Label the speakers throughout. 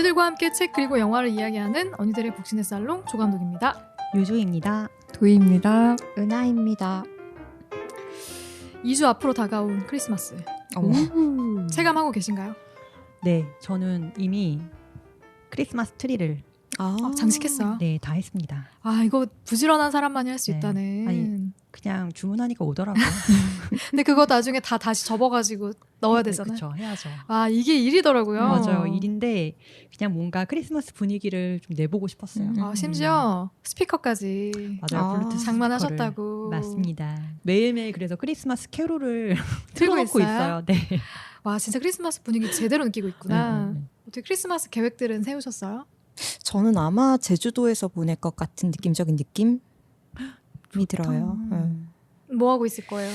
Speaker 1: 언니들과 함께 책 그리고 영화를 이야기하는 언니들의 북신의 살롱 조감독입니다.
Speaker 2: 유주입니다.
Speaker 3: 도희입니다.
Speaker 4: 은하입니다.
Speaker 1: 2주 앞으로 다가온 크리스마스. 체감하고 계신가요?
Speaker 2: 네, 저는 이미 크리스마스 트리를
Speaker 1: 장식했어요.
Speaker 2: 네, 다 했습니다.
Speaker 1: 아, 이거 부지런한 사람만이 할 수
Speaker 2: 네.
Speaker 1: 있다는.
Speaker 2: 아니, 그냥 주문하니까 오더라고요.
Speaker 1: 근데 그거 나중에 다시 접어가지고 넣어야 되잖아요.
Speaker 2: 그렇죠, 해야죠.
Speaker 1: 아, 이게 일이더라고요.
Speaker 2: 맞아요, 일인데 그냥 뭔가 크리스마스 분위기를 좀 내보고 싶었어요.
Speaker 1: 아, 심지어 스피커까지
Speaker 2: 맞아요, 블루투스
Speaker 1: 장만하셨다고.
Speaker 2: 맞습니다. 매일매일 그래서 크리스마스 캐롤을
Speaker 1: 틀고
Speaker 2: 틀어놓고 있어요. 네.
Speaker 1: 와, 진짜 크리스마스 분위기 제대로 느끼고 있구나. 어떻게 크리스마스 계획들은 세우셨어요?
Speaker 4: 저는 아마 제주도에서 보낼 것 같은 느낌적인 느낌이 들어요.
Speaker 1: 뭐 하고 있을 거예요?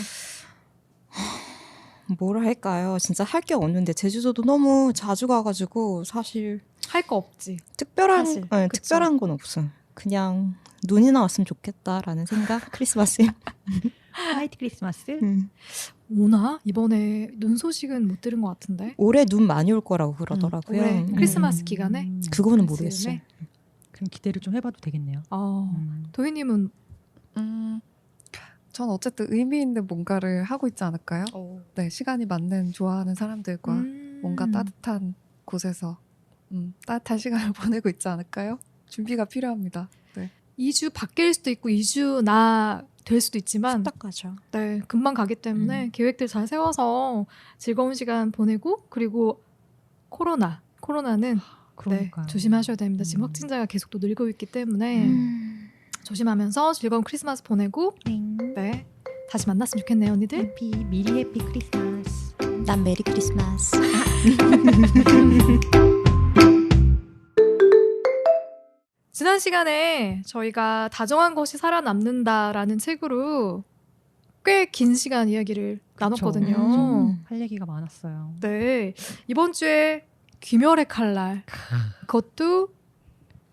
Speaker 4: 뭘 할까요? 진짜 할 게 없는데 제주도도 너무 자주 가가지고 사실
Speaker 1: 할 거 없지.
Speaker 4: 특별한
Speaker 1: 사실,
Speaker 4: 네,
Speaker 1: 그쵸?
Speaker 4: 특별한 건 없어. 그냥 눈이나 왔으면 좋겠다라는 생각. 크리스마스에.
Speaker 2: 화이트 크리스마스?
Speaker 1: 오나? 이번에 눈 소식은 못 들은 것 같은데.
Speaker 4: 올해 눈 많이 올 거라고 그러더라고요.
Speaker 1: 올해 크리스마스 기간에?
Speaker 4: 그거는
Speaker 1: 크리스마스에?
Speaker 4: 모르겠어요.
Speaker 2: 그럼 기대를 좀 해봐도 되겠네요.
Speaker 1: 도희님은
Speaker 3: 전 어쨌든 의미 있는 뭔가를 하고 있지 않을까요? 네, 시간이 맞는 좋아하는 사람들과 뭔가 따뜻한 곳에서 따뜻한 시간을 보내고 있지 않을까요? 준비가 필요합니다. 네.
Speaker 1: 2주 바뀔 수도 있고 2주 나 될 수도 있지만
Speaker 4: 딱 가죠.
Speaker 1: 네, 금방 가기 때문에 계획들 잘 세워서 즐거운 시간 보내고 그리고 코로나는 네,
Speaker 2: 그러니까요.
Speaker 1: 조심하셔야 됩니다. 지금 확진자가 계속 또 늘고 있기 때문에 조심하면서 즐거운 크리스마스 보내고 네, 다시 만났으면 좋겠네요, 언니들.
Speaker 2: 미리 해피 크리스마스.
Speaker 4: 난 메리 크리스마스.
Speaker 1: 지난 시간에 저희가 다정한 것이 살아남는다라는 책으로 꽤 긴 시간 이야기를 나눴거든요.
Speaker 2: 할 얘기가 많았어요.
Speaker 1: 네, 이번 주에 귀멸의 칼날 그것도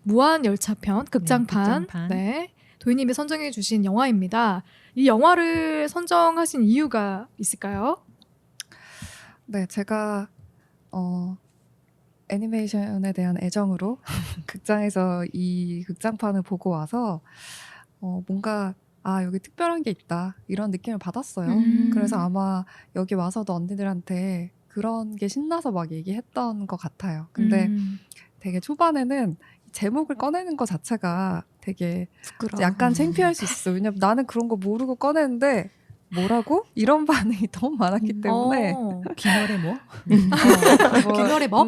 Speaker 1: 무한열차편 극장판.
Speaker 2: 극장판.
Speaker 1: 네, 도희님이 선정해 주신 영화입니다. 이 영화를 선정하신 이유가 있을까요?
Speaker 3: 네, 제가 애니메이션에 대한 애정으로 극장에서 이 극장판을 보고 와서 뭔가 여기 특별한 게 있다 이런 느낌을 받았어요. 그래서 아마 여기 와서도 언니들한테 그런 게 신나서 막 얘기했던 것 같아요. 근데 되게 초반에는 제목을 꺼내는 것 자체가 되게
Speaker 4: 부끄러워.
Speaker 3: 약간 창피할 수 있어. 왜냐면 나는 그런 거 모르고 꺼냈는데 뭐라고? 이런 반응이 너무 많았기 때문에
Speaker 2: 귀멸의 뭐?
Speaker 1: 귀멸의 뭐?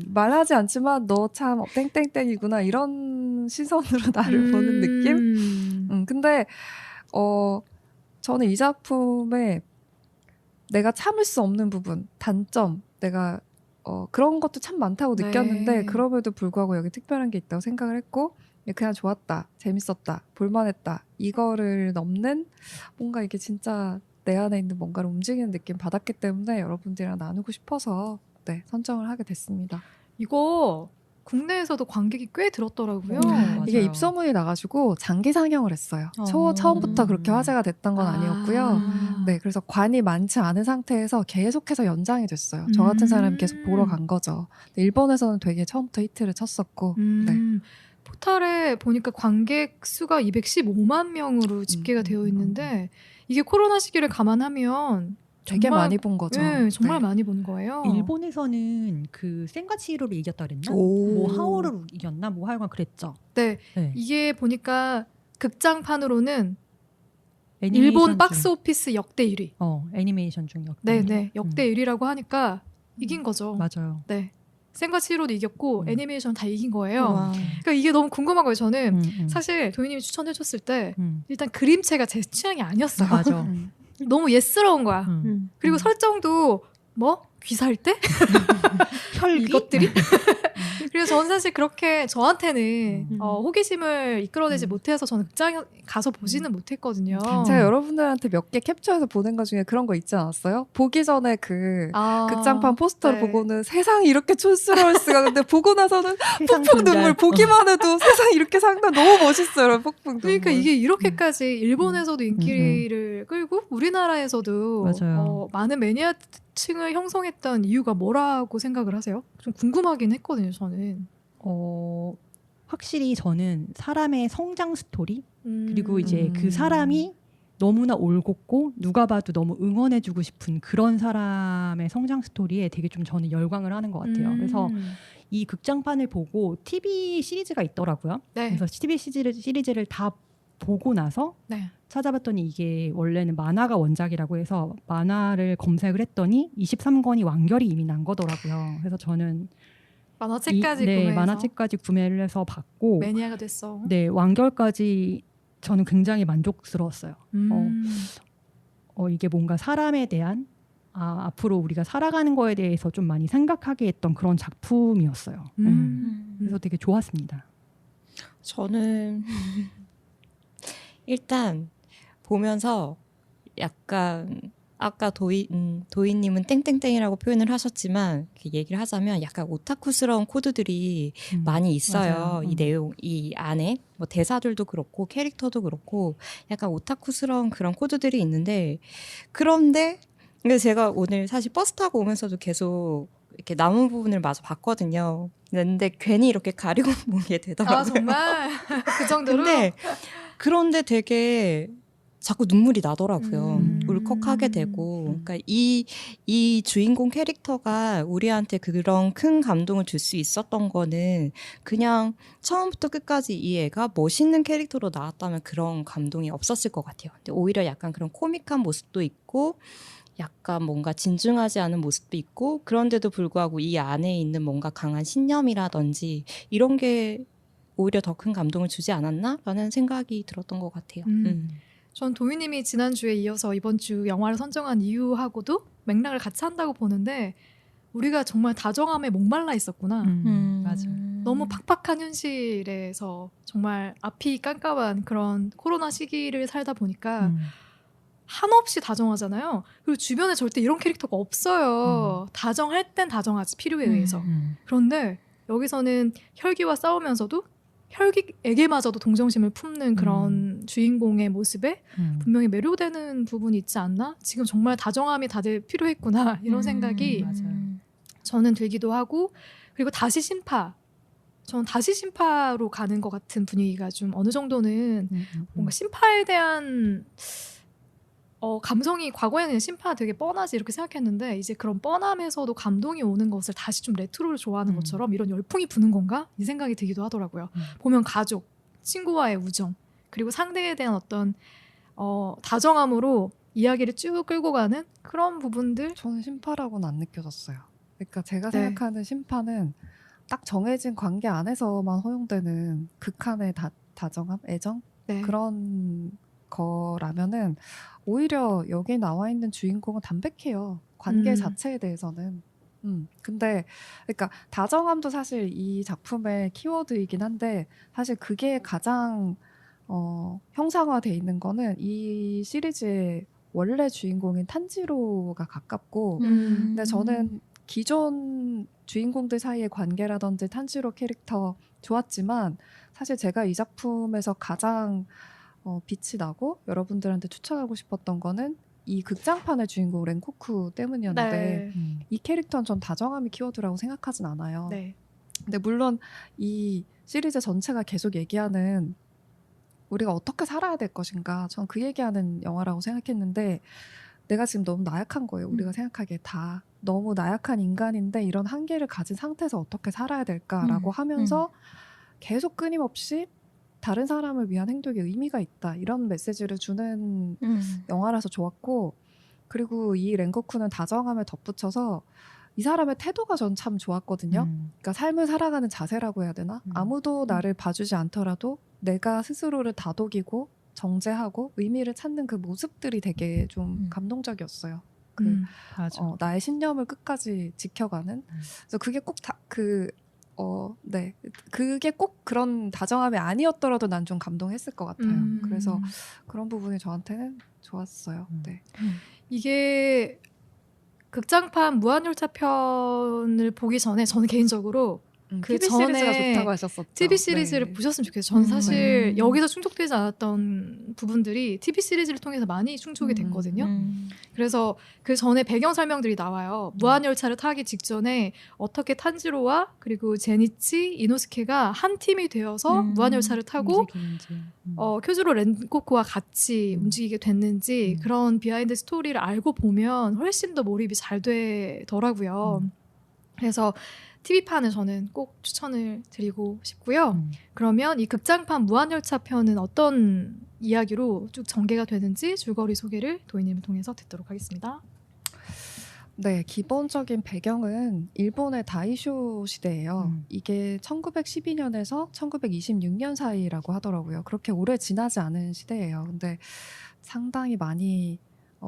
Speaker 3: 말하지 않지만 너 참 땡땡땡이구나 이런 시선으로 나를 보는 느낌? 근데 저는 이 작품에 내가 참을 수 없는 부분, 단점, 내가 그런 것도 참 많다고
Speaker 1: 네.
Speaker 3: 느꼈는데 그럼에도 불구하고 여기 특별한 게 있다고 생각을 했고 그냥 좋았다, 재밌었다, 볼만했다 이거를 넘는 뭔가 이게 진짜 내 안에 있는 뭔가를 움직이는 느낌 받았기 때문에 여러분들이랑 나누고 싶어서 네, 선정을 하게 됐습니다.
Speaker 1: 이거 국내에서도 관객이 꽤 들었더라고요.
Speaker 3: 이게 입소문이 나가지고 장기 상영을 했어요. 처음부터 그렇게 화제가 됐던 건 아니었고요. 네, 그래서 관이 많지 않은 상태에서 계속해서 연장이 됐어요. 저 같은 사람이 계속 보러 간 거죠. 네, 일본에서는 되게 처음부터 히트를 쳤었고 네.
Speaker 1: 포털에 보니까 관객 수가 215만 명으로 집계가 되어 있는데 이게 코로나 시기를 감안하면
Speaker 3: 되게
Speaker 1: 정말,
Speaker 3: 많이 본 거죠.
Speaker 1: 네, 정말
Speaker 3: 네.
Speaker 1: 많이 본 거예요.
Speaker 2: 일본에서는 그 센과치히로를 이겼다 그랬나?
Speaker 4: 오.
Speaker 2: 뭐 하오를 이겼나? 뭐 하여간 그랬죠.
Speaker 1: 네,
Speaker 2: 네.
Speaker 1: 이게 보니까 극장판으로는
Speaker 2: 애니메이션
Speaker 1: 일본
Speaker 2: 중.
Speaker 1: 박스 오피스 역대 1위.
Speaker 2: 애니메이션 중 역대.
Speaker 1: 네, 역대 1위라고 하니까 이긴 거죠.
Speaker 2: 맞아요.
Speaker 1: 네, 센과 치히로도 이겼고 애니메이션 다 이긴 거예요.
Speaker 4: 와.
Speaker 1: 그러니까 이게 너무 궁금한 거예요. 저는 사실 도희님이 추천해줬을 때 일단 그림체가 제 취향이 아니었어요.
Speaker 2: 맞아.
Speaker 1: 너무 예스러운 거야. 그리고 설정도 뭐? 귀 살 때?
Speaker 2: 혈귀?
Speaker 1: 이것들이? 그래서 저는 사실 그렇게 저한테는 호기심을 이끌어내지 못해서 저는 극장에 가서 보지는 못했거든요.
Speaker 3: 제가 여러분들한테 몇 개 캡처해서 보낸 것 중에 그런 거 있지 않았어요? 보기 전에 그 극장판 포스터를
Speaker 1: 네.
Speaker 3: 보고는 세상이 이렇게 촌스러울 수가. 근데 보고 나서는
Speaker 2: 세상
Speaker 3: 폭풍 눈물.
Speaker 2: 존잘.
Speaker 3: 보기만 해도 세상이 이렇게 상당 너무 멋있어요. 여러분, 폭풍 눈물.
Speaker 1: 그러니까 이게 이렇게까지 일본에서도 인기를 끌고 우리나라에서도
Speaker 2: 맞아요.
Speaker 1: 많은 매니아들이 층을 형성했던 이유가 뭐라고 생각을 하세요? 좀 궁금하긴 했거든요, 저는.
Speaker 2: 확실히 저는 사람의 성장 스토리 그리고 이제 그
Speaker 4: 음.
Speaker 2: 사람이 너무나 올곧고 누가 봐도 너무 응원해주고 싶은 그런 사람의 성장 스토리에 되게 좀 저는 열광을 하는 것 같아요. 그래서 이 극장판을 보고 TV 시리즈가 있더라고요.
Speaker 1: 네.
Speaker 2: 그래서 TV 시리즈를 다 보고 나서
Speaker 1: 네.
Speaker 2: 찾아봤더니 이게 원래는 만화가 원작이라고 해서 만화를 검색을 했더니 23권이 완결이 이미 난 거더라고요. 그래서 저는
Speaker 1: 만화책까지
Speaker 2: 네,
Speaker 1: 구매해서
Speaker 2: 만화책까지 구매를 해서 봤고
Speaker 1: 매니아가 됐어.
Speaker 2: 네, 완결까지 저는 굉장히 만족스러웠어요. 이게 뭔가 사람에 대한 앞으로 우리가 살아가는 거에 대해서 좀 많이 생각하게 했던 그런 작품이었어요. 그래서 되게 좋았습니다.
Speaker 4: 저는 일단 보면서 약간 아까 도희님은 땡땡땡이라고 표현을 하셨지만 이렇게 얘기를 하자면 약간 오타쿠스러운 코드들이 많이 있어요.
Speaker 2: 맞아요.
Speaker 4: 이 내용, 이 안에 뭐 대사들도 그렇고 캐릭터도 그렇고 약간 오타쿠스러운 그런 코드들이 있는데 그런데 제가 오늘 사실 버스 타고 오면서도 계속 이렇게 남은 부분을 마저 봤거든요. 근데 괜히 이렇게 가리고 보게 되더라고요.
Speaker 1: 아 정말 그 정도로.
Speaker 4: 그런데 되게 자꾸 눈물이 나더라고요. 울컥하게 되고. 그러니까 이 주인공 캐릭터가 우리한테 그런 큰 감동을 줄 수 있었던 거는 그냥 처음부터 끝까지 이 애가 멋있는 캐릭터로 나왔다면 그런 감동이 없었을 것 같아요. 근데 오히려 약간 그런 코믹한 모습도 있고 약간 뭔가 진중하지 않은 모습도 있고 그런데도 불구하고 이 안에 있는 뭔가 강한 신념이라든지 이런 게 오히려 더 큰 감동을 주지 않았나? 라는 생각이 들었던 것 같아요.
Speaker 1: 전 도희님이 지난주에 이어서 이번 주 영화를 선정한 이유하고도 맥락을 같이 한다고 보는데 우리가 정말 다정함에 목말라 있었구나.
Speaker 2: 맞아.
Speaker 1: 너무 팍팍한 현실에서 정말 앞이 깜깜한 그런 코로나 시기를 살다 보니까 한없이 다정하잖아요. 그리고 주변에 절대 이런 캐릭터가 없어요. 다정할 땐 다정하지, 필요에 의해서. 그런데 여기서는 혈기와 싸우면서도 혈기에게마저도 동정심을 품는 그런 주인공의 모습에 분명히 매료되는 부분이 있지 않나? 지금 정말 다정함이 다들 필요했구나 이런 생각이
Speaker 2: 맞아요.
Speaker 1: 저는 들기도 하고 그리고 다시 심파 저는 다시 심파로 가는 것 같은 분위기가 좀 어느 정도는 뭔가 심파에 대한 감성이 과거에는 그냥 심파 되게 뻔하지 이렇게 생각했는데 이제 그런 뻔함에서도 감동이 오는 것을 다시 좀 레트로를 좋아하는 것처럼 이런 열풍이 부는 건가? 이 생각이 들기도 하더라고요. 보면 가족, 친구와의 우정 그리고 상대에 대한 어떤 다정함으로 이야기를 쭉 끌고 가는 그런 부분들
Speaker 3: 저는 심파라고는 안 느껴졌어요. 그러니까 제가
Speaker 1: 네.
Speaker 3: 생각하는 심파는 딱 정해진 관계 안에서만 허용되는 극한의 다정함, 애정
Speaker 1: 네.
Speaker 3: 그런 거라면은 오히려 여기 나와 있는 주인공은 담백해요. 관계 자체에 대해서는. 근데 그러니까 다정함도 사실 이 작품의 키워드이긴 한데 사실 그게 가장 형상화돼 있는 거는 이 시리즈의 원래 주인공인 탄지로가 가깝고 근데 저는 기존 주인공들 사이의 관계라든지 탄지로 캐릭터 좋았지만 사실 제가 이 작품에서 가장 빛이 나고 여러분들한테 추천하고 싶었던 거는 이 극장판의 주인공 렌코쿠 때문이었는데
Speaker 1: 네.
Speaker 3: 이 캐릭터는 전 다정함이 키워드라고 생각하진 않아요.
Speaker 1: 네.
Speaker 3: 근데 물론 이 시리즈 전체가 계속 얘기하는 우리가 어떻게 살아야 될 것인가 전 그 얘기하는 영화라고 생각했는데 내가 지금 너무 나약한 거예요. 우리가 생각하기에 다 너무 나약한 인간인데 이런 한계를 가진 상태에서 어떻게 살아야 될까라고 하면서 계속 끊임없이 다른 사람을 위한 행동에 의미가 있다 이런 메시지를 주는 영화라서 좋았고 그리고 이 렌코쿠는 다정함에 덧붙여서 이 사람의 태도가 전 참 좋았거든요. 그러니까 삶을 살아가는 자세라고 해야 되나? 아무도 나를 봐주지 않더라도 내가 스스로를 다독이고 정제하고 의미를 찾는 그 모습들이 되게 좀 감동적이었어요.
Speaker 2: 맞아.
Speaker 3: 나의 신념을 끝까지 지켜가는. 그래서 그게 꼭 네. 그게 꼭 그런 다정함이 아니었더라도 난 좀 감동했을 것 같아요. 그래서 그런 부분이 저한테는 좋았어요. 네.
Speaker 1: 이게 극장판 무한열차 편을 보기 전에 저는 개인적으로 그
Speaker 3: TV 시리즈가
Speaker 1: 전에
Speaker 3: 좋다고 하셨었죠.
Speaker 1: TV 시리즈를
Speaker 3: 네.
Speaker 1: 보셨으면 좋겠어요. 전 사실
Speaker 2: 네.
Speaker 1: 여기서 충족되지 않았던 부분들이 TV 시리즈를 통해서 많이 충족이 됐거든요. 그래서 그 전에 배경 설명들이 나와요. 무한열차를 타기 직전에 어떻게 탄지로와 그리고 제니치, 이노스케가 한 팀이 되어서 무한열차를 타고
Speaker 2: 움직이는지.
Speaker 1: 쿄즈로 렌코쿠와 같이 움직이게 됐는지 그런 비하인드 스토리를 알고 보면 훨씬 더 몰입이 잘 되더라고요. 그래서 TV판을 저는 꼭 추천을 드리고 싶고요. 그러면 이 극장판 무한열차 편은 어떤 이야기로 쭉 전개가 되는지 줄거리 소개를 도희님을 통해서 듣도록 하겠습니다.
Speaker 3: 네, 기본적인 배경은 일본의 다이쇼 시대예요. 이게 1912년에서 1926년 사이라고 하더라고요. 그렇게 오래 지나지 않은 시대예요. 근데 상당히 많이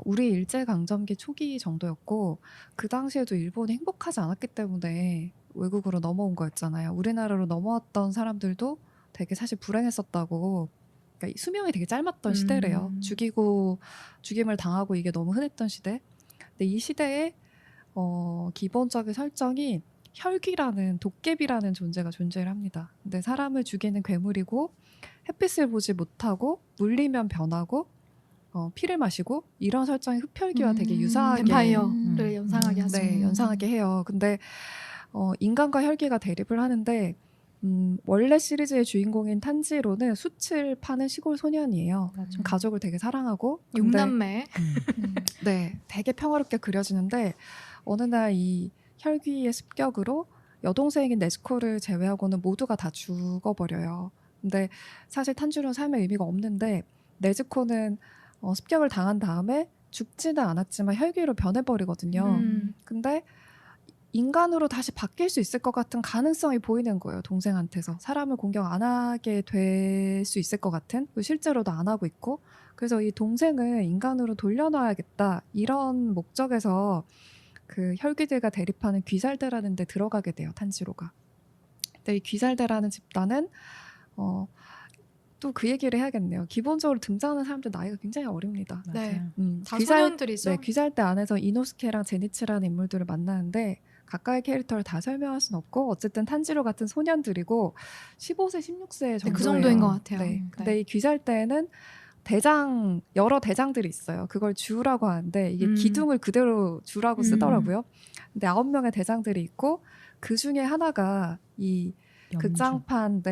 Speaker 3: 우리 일제강점기 초기 정도였고 그 당시에도 일본이 행복하지 않았기 때문에 외국으로 넘어온 거였잖아요. 우리나라로 넘어왔던 사람들도 되게 사실 불행했었다고. 그러니까 수명이 되게 짧았던 시대래요. 죽임을 당하고 이게 너무 흔했던 시대. 근데 이 시대에 기본적인 설정이 혈귀라는 도깨비라는 존재가 존재를 합니다. 근데 사람을 죽이는 괴물이고 햇빛을 보지 못하고 물리면 변하고 피를 마시고 이런 설정이 흡혈귀와 되게 유사하게
Speaker 1: 뱀파이어를 연상하게 하죠.
Speaker 3: 네, 연상하게 해요. 근데 인간과 혈귀가 대립을 하는데 원래 시리즈의 주인공인 탄지로는 숯을 파는 시골 소년이에요. 가족을 되게 사랑하고
Speaker 1: 육남매.
Speaker 3: 네, 되게 평화롭게 그려지는데 어느 날 이 혈귀의 습격으로 여동생인 네즈코를 제외하고는 모두가 다 죽어버려요. 근데 사실 탄지로는 삶에 의미가 없는데 네즈코는 습격을 당한 다음에 죽지는 않았지만 혈귀로 변해버리거든요. 근데 인간으로 다시 바뀔 수 있을 것 같은 가능성이 보이는 거예요. 동생한테서. 사람을 공격 안 하게 될 수 있을 것 같은. 실제로도 안 하고 있고. 그래서 이 동생을 인간으로 돌려놔야겠다. 이런 목적에서 그 혈귀들과 대립하는 귀살대라는 데 들어가게 돼요. 탄지로가. 근데 이 귀살대라는 집단은 또 그 얘기를 해야겠네요. 기본적으로 등장하는 사람들 나이가 굉장히 어립니다.
Speaker 1: 네. 다
Speaker 3: 귀살-
Speaker 1: 소년들이죠.
Speaker 3: 네, 귀살대 안에서 이노스케랑 제니치라는 인물들을 만나는데 각각의 캐릭터를 다 설명할 수는 없고 어쨌든 탄지로 같은 소년들이고 15세, 16세 정도예요.
Speaker 1: 그 정도인 것 같아요.
Speaker 3: 네.
Speaker 1: 네.
Speaker 3: 근데 이 귀살대에는 여러 대장들이 있어요. 그걸 주라고 하는데 이게 기둥을 그대로 주라고 쓰더라고요. 근데 9명의 대장들이 있고 그 중에 하나가 이 극장판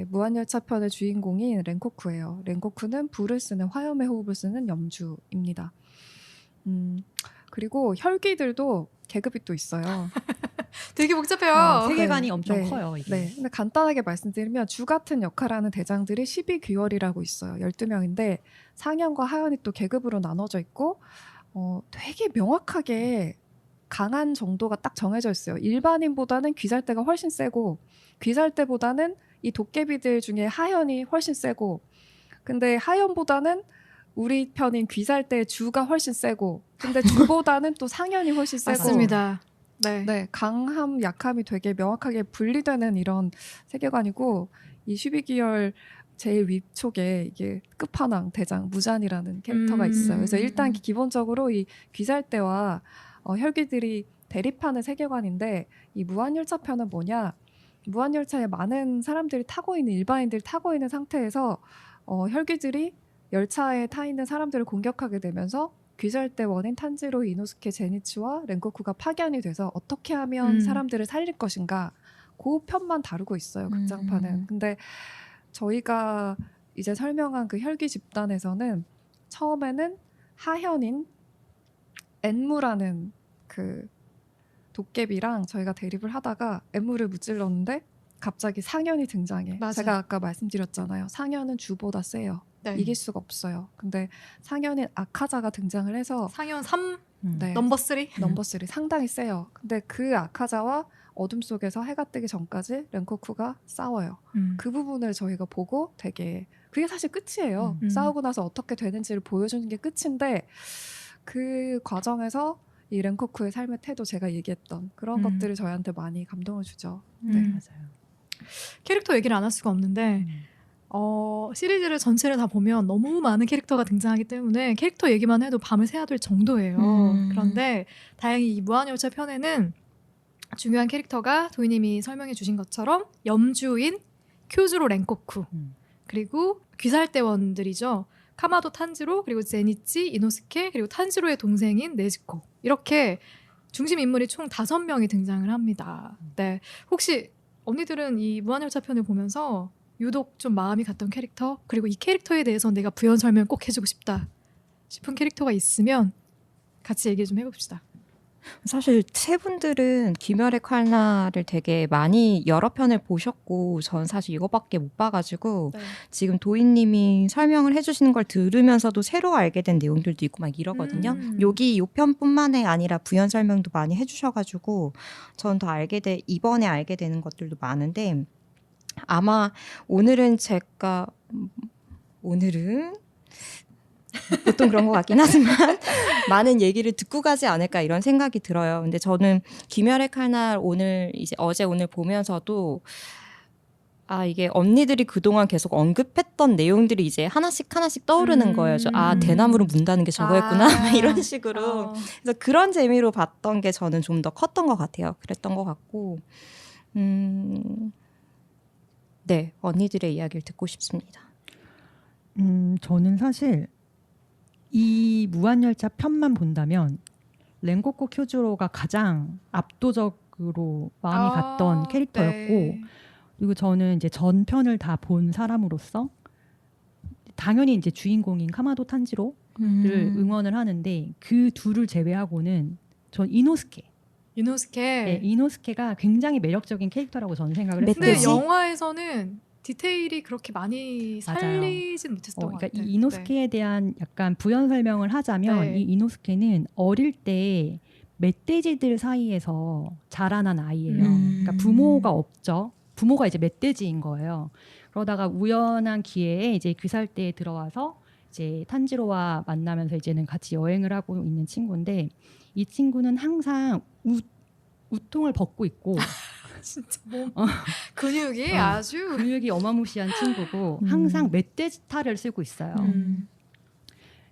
Speaker 3: 무한열차 편의 주인공인 렌코쿠예요. 렌코쿠는 불을 쓰는 화염의 호흡을 쓰는 염주입니다. 그리고 혈귀들도 계급이 또 있어요.
Speaker 1: 되게 복잡해요.
Speaker 2: 세계관이 엄청
Speaker 3: 네.
Speaker 2: 커요. 이게.
Speaker 3: 네. 근데 간단하게 말씀드리면 주 같은 역할하는 대장들이 12귀월이라고 있어요. 12명인데 상현과 하현이 또 계급으로 나눠져 있고 되게 명확하게 강한 정도가 딱 정해져 있어요. 일반인보다는 귀살대가 훨씬 세고 귀살대보다는 이 도깨비들 중에 하현이 훨씬 세고 근데 하현보다는 우리 편인 귀살대의 주가 훨씬 세고 근데 주보다는 또 상현이 훨씬 세고
Speaker 1: 맞습니다. 네.
Speaker 3: 네, 강함, 약함이 되게 명확하게 분리되는 이런 세계관이고 이 12개월 제일 위쪽에 이게 끝판왕 대장 무잔이라는 캐릭터가 있어요. 그래서 일단 기본적으로 이 귀살대와 혈귀들이 대립하는 세계관인데 이 무한열차 편은 뭐냐? 무한열차에 많은 사람들이 타고 있는 일반인들이 타고 있는 상태에서 혈귀들이 열차에 타 있는 사람들을 공격하게 되면서 귀살대 원인 탄지로, 이노스케, 제니치와 렌코쿠가 파견이 돼서 어떻게 하면 사람들을 살릴 것인가 그 편만 다루고 있어요. 극장판은. 근데 저희가 이제 설명한 그 혈귀 집단에서는 처음에는 하현인 엔무라는 그 도깨비랑 저희가 대립을 하다가 엔무를 무찔렀는데 갑자기 상현이 등장해.
Speaker 1: 맞아요.
Speaker 3: 제가 아까 말씀드렸잖아요. 상현은 주보다 세요.
Speaker 1: 네.
Speaker 3: 이길 수가 없어요. 근데 상현인 아카자가 등장을 해서
Speaker 1: 상현 3
Speaker 3: 네,
Speaker 1: 넘버 3.
Speaker 3: 넘버 3 상당히 세요. 근데 그 아카자와 어둠 속에서 해가 뜨기 전까지 렌코쿠가 싸워요. 그 부분을 저희가 보고 되게 그게 사실 끝이에요. 싸우고 나서 어떻게 되는지를 보여주는 게 끝인데 그 과정에서 이 렌코쿠의 삶의 태도 제가 얘기했던 그런 것들이 저희한테 많이 감동을 주죠. 네.
Speaker 2: 맞아요.
Speaker 1: 캐릭터 얘기를 안 할 수가 없는데 시리즈를 전체를 다 보면 너무 많은 캐릭터가 등장하기 때문에 캐릭터 얘기만 해도 밤을 새야 될 정도예요. 그런데 다행히 이 무한열차 편에는 중요한 캐릭터가 도희님이 설명해 주신 것처럼 염주인 쿄즈로 렌코쿠 그리고 귀살대원들이죠. 카마도 탄지로 그리고 제니치, 이노스케 그리고 탄지로의 동생인 네즈코 이렇게 중심 인물이 총 5명이 등장을 합니다. 네, 혹시 언니들은 이 무한열차 편을 보면서 유독 좀 마음이 갔던 캐릭터 그리고 이 캐릭터에 대해서 내가 부연 설명 꼭 해주고 싶다 싶은 캐릭터가 있으면 같이 얘기 좀 해봅시다.
Speaker 4: 사실 세 분들은 귀멸의 칼날을 되게 많이 여러 편을 보셨고 전 사실 이거밖에 못 봐가지고
Speaker 1: 네.
Speaker 4: 지금 도희님이 설명을 해주시는 걸 들으면서도 새로 알게 된 내용들도 있고 막 이러거든요. 여기 요 편뿐만이 아니라 부연 설명도 많이 해주셔가지고 전 더 이번에 알게 되는 것들도 많은데 아마 오늘은 보통 그런 것 같긴 하지만 많은 얘기를 듣고 가지 않을까 이런 생각이 들어요. 근데 저는 귀멸의 칼날 어제 오늘 보면서도 이게 언니들이 그동안 계속 언급했던 내용들이 이제 하나씩 떠오르는 거예요. 대나무를 문다는 게 저거였구나 이런 식으로. 그래서 그런 재미로 봤던 게 저는 좀 더 컸던 것 같아요. 그랬던 것 같고 네, 언니들의 이야기를 듣고 싶습니다.
Speaker 2: 저는 사실 이 무한열차 편만 본다면 렌코쿠 쿄즈로가 가장 압도적으로 마음이 갔던 캐릭터였고
Speaker 1: 네.
Speaker 2: 그리고 저는 이제 전편을 다 본 사람으로서 당연히 이제 주인공인 카마도 탄지로를 응원을 하는데 그 둘을 제외하고는 전 이노스케. 네, 이노스케가 굉장히 매력적인 캐릭터라고 저는 생각을 했어요.
Speaker 1: 근데 영화에서는 디테일이 그렇게 많이 살리진 못했던 것
Speaker 2: 그러니까
Speaker 1: 같아요.
Speaker 2: 이 이노스케에 대한 약간 부연 설명을 하자면 이 이노스케는 어릴 때 멧돼지들 사이에서 자라난 아이예요. 그러니까 부모가 없죠. 부모가 이제 멧돼지인 거예요. 그러다가 우연한 기회에 이제 귀살대에 들어와서 이제 탄지로와 만나면서 이제는 같이 여행을 하고 있는 친구인데 이 친구는 항상 우통을 벗고 있고
Speaker 1: 진짜 근육이 아주
Speaker 2: 근육이 어마무시한 친구고 항상 멧돼지 탈을 쓰고 있어요.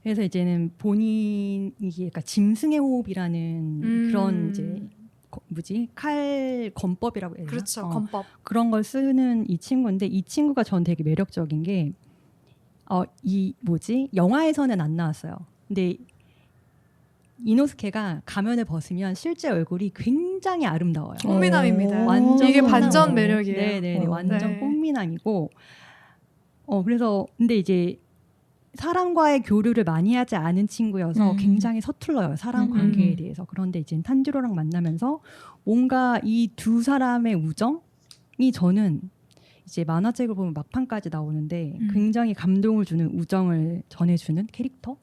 Speaker 2: 그래서 이제는 본인이 그러니까 짐승의 호흡이라는 그런 이제 칼 건법이라고 해야 되나?
Speaker 1: 그렇죠. 건법.
Speaker 2: 그런 걸 쓰는 이 친구인데 이 친구가 전 되게 매력적인 게 영화에서는 안 나왔어요. 근데 이노스케가 가면을 벗으면 실제 얼굴이 굉장히 아름다워요.
Speaker 1: 꽃미남입니다.
Speaker 2: 완전
Speaker 1: 이게
Speaker 2: 꽃미남.
Speaker 1: 반전 매력이에요.
Speaker 2: 네네, 완전
Speaker 1: 네.
Speaker 2: 꽃미남이고. 그래서 근데 이제 사람과의 교류를 많이 하지 않은 친구여서 굉장히 서툴러요. 사람 관계에 대해서. 그런데 이제 탄지로랑 만나면서 뭔가 이 두 사람의 우정이 저는 이제 만화책을 보면 막판까지 나오는데 굉장히 감동을 주는 우정을 전해주는 캐릭터.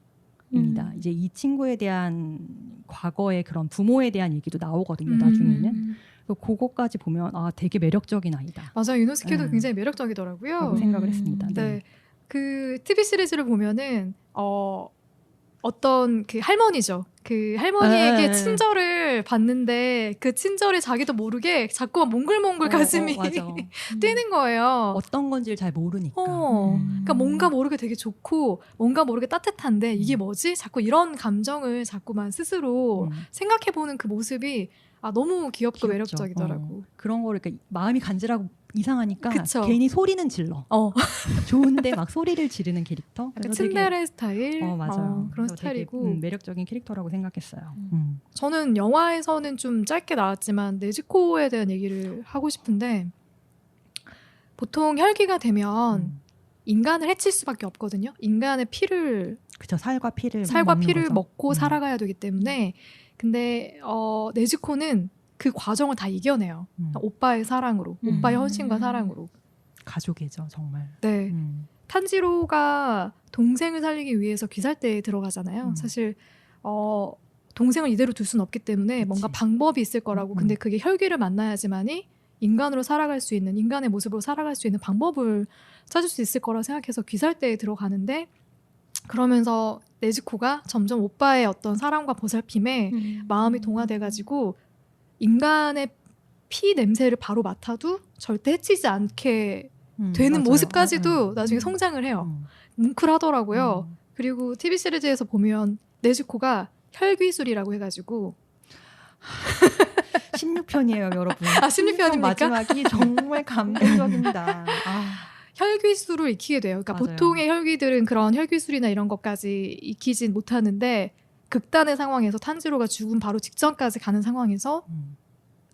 Speaker 2: 입니다. 이제 이 친구에 대한 과거의 그런 부모에 대한 얘기도 나오거든요. 나중에는. 그거까지 보면 되게 매력적인 아이다.
Speaker 1: 맞아요. 이노스케도 굉장히 매력적이더라고요.
Speaker 2: 라고 생각을 했습니다.
Speaker 1: 네. 그 TV 시리즈를 보면은 어떤 그 할머니죠. 그 할머니에게 친절을 받는데 그 친절에 자기도 모르게 자꾸만 몽글몽글 가슴이 뛰는 거예요.
Speaker 2: 어떤 건지를 잘 모르니까.
Speaker 1: 그러니까 뭔가 모르게 되게 좋고 뭔가 모르게 따뜻한데 이게 뭐지? 자꾸 이런 감정을 자꾸만 스스로 생각해보는 그 모습이 너무 귀엽고
Speaker 2: 귀엽죠.
Speaker 1: 매력적이더라고.
Speaker 2: 그런 거를 그러니까 마음이 간절하고 이상하니까
Speaker 1: 그쵸.
Speaker 2: 괜히 소리는 질러. 좋은데 막 소리를 지르는 캐릭터.
Speaker 1: 츤데레 스타일.
Speaker 2: 맞아요.
Speaker 1: 그런 스타일이고
Speaker 2: 매력적인 캐릭터라고 생각했어요.
Speaker 1: 저는 영화에서는 좀 짧게 나왔지만 네즈코에 대한 얘기를 하고 싶은데 보통 혈기가 되면 인간을 해칠 수밖에 없거든요. 인간의 피를
Speaker 2: 그쵸, 살과 피를
Speaker 1: 먹고 살아가야 되기 때문에 근데 네즈코는 그 과정을 다 이겨내요. 오빠의 사랑으로, 오빠의 헌신과 사랑으로.
Speaker 2: 가족이죠, 정말.
Speaker 1: 네. 탄지로가 동생을 살리기 위해서 귀살대에 들어가잖아요. 사실 동생을 이대로 둘 수는 없기 때문에
Speaker 2: 그치.
Speaker 1: 뭔가 방법이 있을 거라고. 근데 그게 혈기를 만나야지만이 인간으로 살아갈 수 있는, 인간의 모습으로 살아갈 수 있는 방법을 찾을 수 있을 거라 생각해서 귀살대에 들어가는데 그러면서 네즈코가 점점 오빠의 어떤 사랑과 보살핌에 마음이 동화돼가지고 인간의 피 냄새를 바로 맡아도 절대 해치지 않게 되는
Speaker 2: 맞아요.
Speaker 1: 모습까지도 나중에 성장을 해요. 뭉클하더라고요. 그리고 TV 시리즈에서 보면 네즈코가 혈귀술이라고 해가지고
Speaker 2: 16편이에요, 여러분.
Speaker 1: 아, 16편입니까?
Speaker 2: 마지막이 정말 감동적입니다. 아,
Speaker 1: 혈기술을 익히게 돼요. 그러니까
Speaker 2: 맞아요.
Speaker 1: 보통의 혈기들은 그런 혈기술이나 이런 것까지 익히진 못하는데 극단의 상황에서 탄지로가 죽음 바로 직전까지 가는 상황에서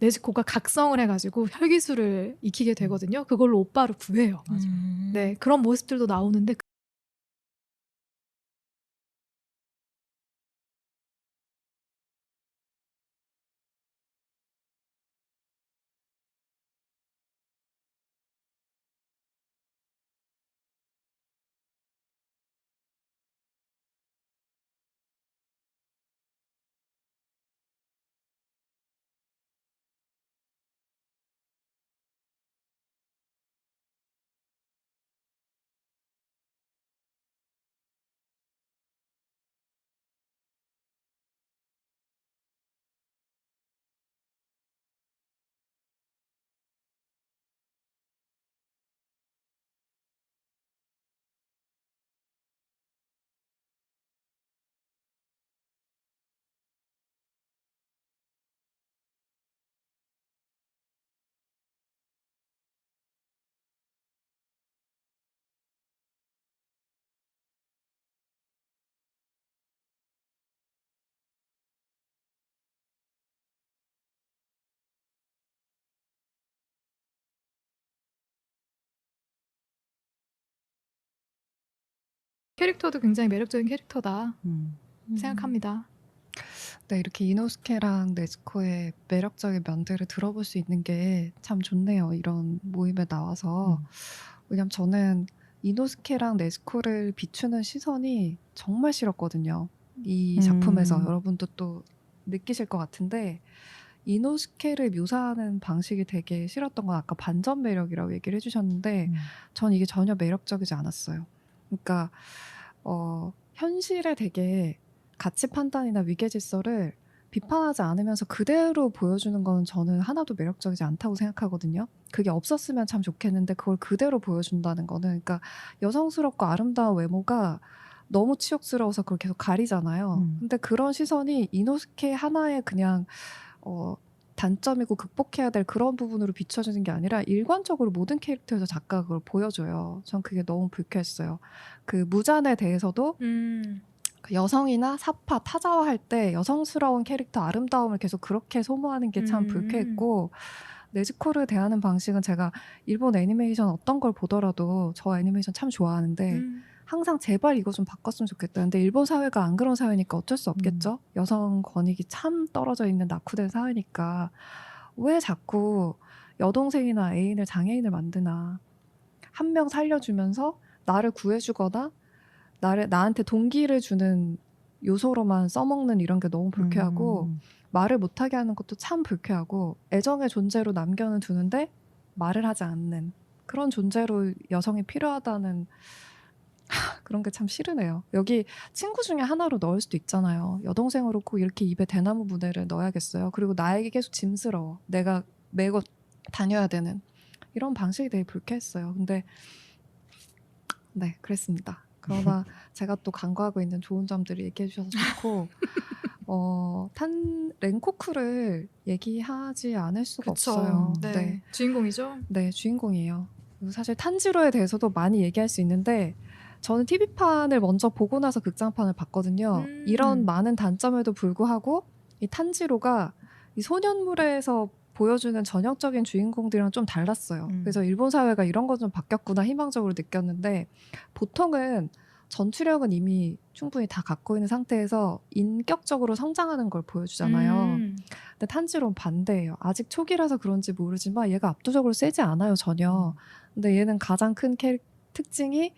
Speaker 1: 네즈코가 각성을 해가지고 혈기술을 익히게 되거든요. 그걸로 오빠를 구해요.
Speaker 2: 맞아요.
Speaker 1: 네, 그런 모습들도 나오는데 캐릭터도 굉장히 매력적인 캐릭터다 생각합니다.
Speaker 3: 네, 이렇게 이노스케랑 네즈코의 매력적인 면들을 들어볼 수 있는 게 참 좋네요. 이런 모임에 나와서. 왜냐면 저는 이노스케랑 네즈코를 비추는 시선이 정말 싫었거든요. 이 작품에서 여러분도 또 느끼실 것 같은데 이노스케를 묘사하는 방식이 되게 싫었던 건 아까 반전 매력이라고 얘기를 해주셨는데 전 이게 전혀 매력적이지 않았어요. 그러니까 현실에 되게 가치 판단이나 위계 질서를 비판하지 않으면서 그대로 보여주는 건 저는 하나도 매력적이지 않다고 생각하거든요. 그게 없었으면 참 좋겠는데 그걸 그대로 보여준다는 거는 그러니까 여성스럽고 아름다운 외모가 너무 치욕스러워서 그걸 계속 가리잖아요. 근데 그런 시선이 이노스케 하나의 그냥 단점이고 극복해야 될 그런 부분으로 비춰지는 게 아니라 일관적으로 모든 캐릭터에서 작가가 그걸 보여줘요. 전 그게 너무 불쾌했어요. 그 무잔에 대해서도 그 여성이나 사파, 타자화할 때 여성스러운 캐릭터 아름다움을 계속 그렇게 소모하는 게 참 불쾌했고 네즈코를 대하는 방식은 제가 일본 애니메이션 어떤 걸 보더라도 저 애니메이션 참 좋아하는데 항상 제발 이거 좀 바꿨으면 좋겠다. 근데 일본 사회가 안 그런 사회니까 어쩔 수 없겠죠. 여성 권익이 참 떨어져 있는 낙후된 사회니까 왜 자꾸 여동생이나 애인을 장애인을 만드나. 한 명 살려주면서 나를 구해주거나 나한테 동기를 주는 요소로만 써먹는 이런 게 너무 불쾌하고 말을 못하게 하는 것도 참 불쾌하고 애정의 존재로 남겨는 두는데 말을 하지 않는 그런 존재로 여성이 필요하다는 그런 게 참 싫으네요. 여기 친구 중에 하나로 넣을 수도 있잖아요. 여동생으로 꼭 이렇게 입에 대나무 분해를 넣어야겠어요. 그리고 나에게 계속 짐스러워. 내가 메고 다녀야 되는 이런 방식이 되게 불쾌했어요. 근데 네, 그랬습니다. 그러나 제가 또 간과하고 있는 좋은 점들을 얘기해 주셔서 좋고 렌코쿠를 얘기하지 않을 수가
Speaker 1: 그쵸.
Speaker 3: 없어요.
Speaker 1: 네. 주인공이죠.
Speaker 3: 네, 주인공이에요. 그리고 사실 탄지로에 대해서도 많이 얘기할 수 있는데 저는 TV판을 먼저 보고 나서 극장판을 봤거든요. 이런 많은 단점에도 불구하고 이 탄지로가 이 소년물에서 보여주는 전형적인 주인공들이랑 좀 달랐어요. 그래서 일본 사회가 이런 건 좀 바뀌었구나 희망적으로 느꼈는데 보통은 전투력은 이미 충분히 다 갖고 있는 상태에서 인격적으로 성장하는 걸 보여주잖아요. 근데 탄지로는 반대예요. 아직 초기라서 그런지 모르지만 얘가 압도적으로 세지 않아요, 전혀. 근데 얘는 가장 큰 특징이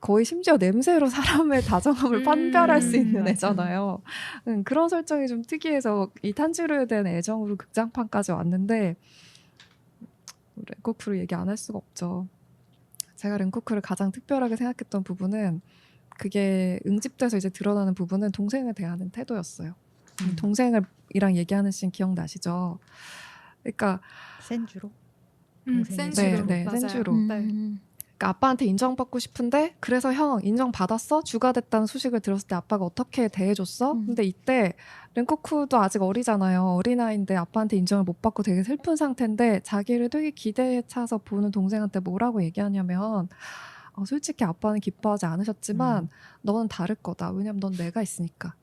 Speaker 3: 거의 심지어 냄새로 사람의 다정함을 판별할 수 있는 애잖아요. 그런 설정이 좀 특이해서 이 탄지로에 대한 애정으로 극장판까지 왔는데 렌코쿠를 얘기 안 할 수가 없죠. 제가 렌코쿠를 가장 특별하게 생각했던 부분은 그게 응집돼서 이제 드러나는 부분은 동생을 대하는 태도였어요. 동생이랑 얘기하는 씬 기억나시죠? 그러니까
Speaker 2: 센주로?
Speaker 1: 센주로.
Speaker 3: 네,
Speaker 1: 맞아요.
Speaker 3: 센주로.
Speaker 1: 네.
Speaker 3: 그러니까 아빠한테 인정받고 싶은데 그래서 형 인정받았어? 주가 됐다는 소식을 들었을 때 아빠가 어떻게 대해줬어? 근데 이때 랭코쿠도 아직 어리잖아요. 어린아이인데 아빠한테 인정을 못 받고 되게 슬픈 상태인데 자기를 되게 기대에 차서 보는 동생한테 뭐라고 얘기하냐면 솔직히 아빠는 기뻐하지 않으셨지만 너는 다를 거다. 왜냐면 넌 내가 있으니까.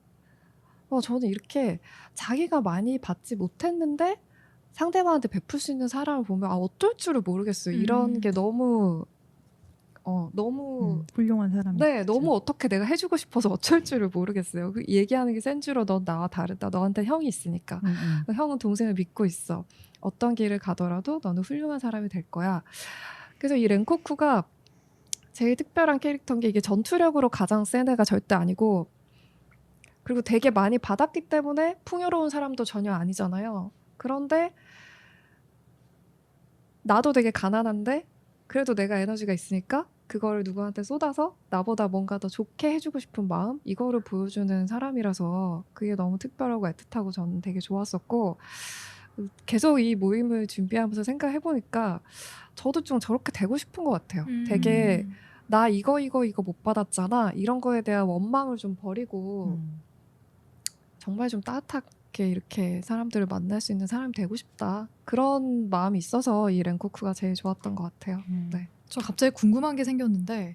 Speaker 3: 저는 이렇게 자기가 많이 받지 못했는데 상대방한테 베풀 수 있는 사람을 보면 어떨 줄을 모르겠어요. 이런 게 너무
Speaker 2: 훌륭한 사람이.
Speaker 3: 네, 너무 어떻게 내가 해주고 싶어서 어쩔 줄을 모르겠어요. 그 얘기하는 게 센 줄로 넌 나와 다르다. 너한테 형이 있으니까. 형은 동생을 믿고 있어. 어떤 길을 가더라도 너는 훌륭한 사람이 될 거야. 그래서 이 랭코쿠가 제일 특별한 캐릭터인 게 이게 전투력으로 가장 센 애가 절대 아니고 그리고 되게 많이 받았기 때문에 풍요로운 사람도 전혀 아니잖아요. 그런데 나도 되게 가난한데 그래도 내가 에너지가 있으니까 그걸 누구한테 쏟아서 나보다 뭔가 더 좋게 해주고 싶은 마음 이거를 보여주는 사람이라서 그게 너무 특별하고 애틋하고 저는 되게 좋았었고 계속 이 모임을 준비하면서 생각해보니까 저도 좀 저렇게 되고 싶은 것 같아요. 되게 나 이거 못 받았잖아 이런 거에 대한 원망을 좀 버리고 정말 좀 따뜻하게 이렇게 사람들을 만날 수 있는 사람이 되고 싶다. 그런 마음이 있어서 이 랭코쿠가 제일 좋았던 것 같아요. 네.
Speaker 1: 저 갑자기 궁금한 게 생겼는데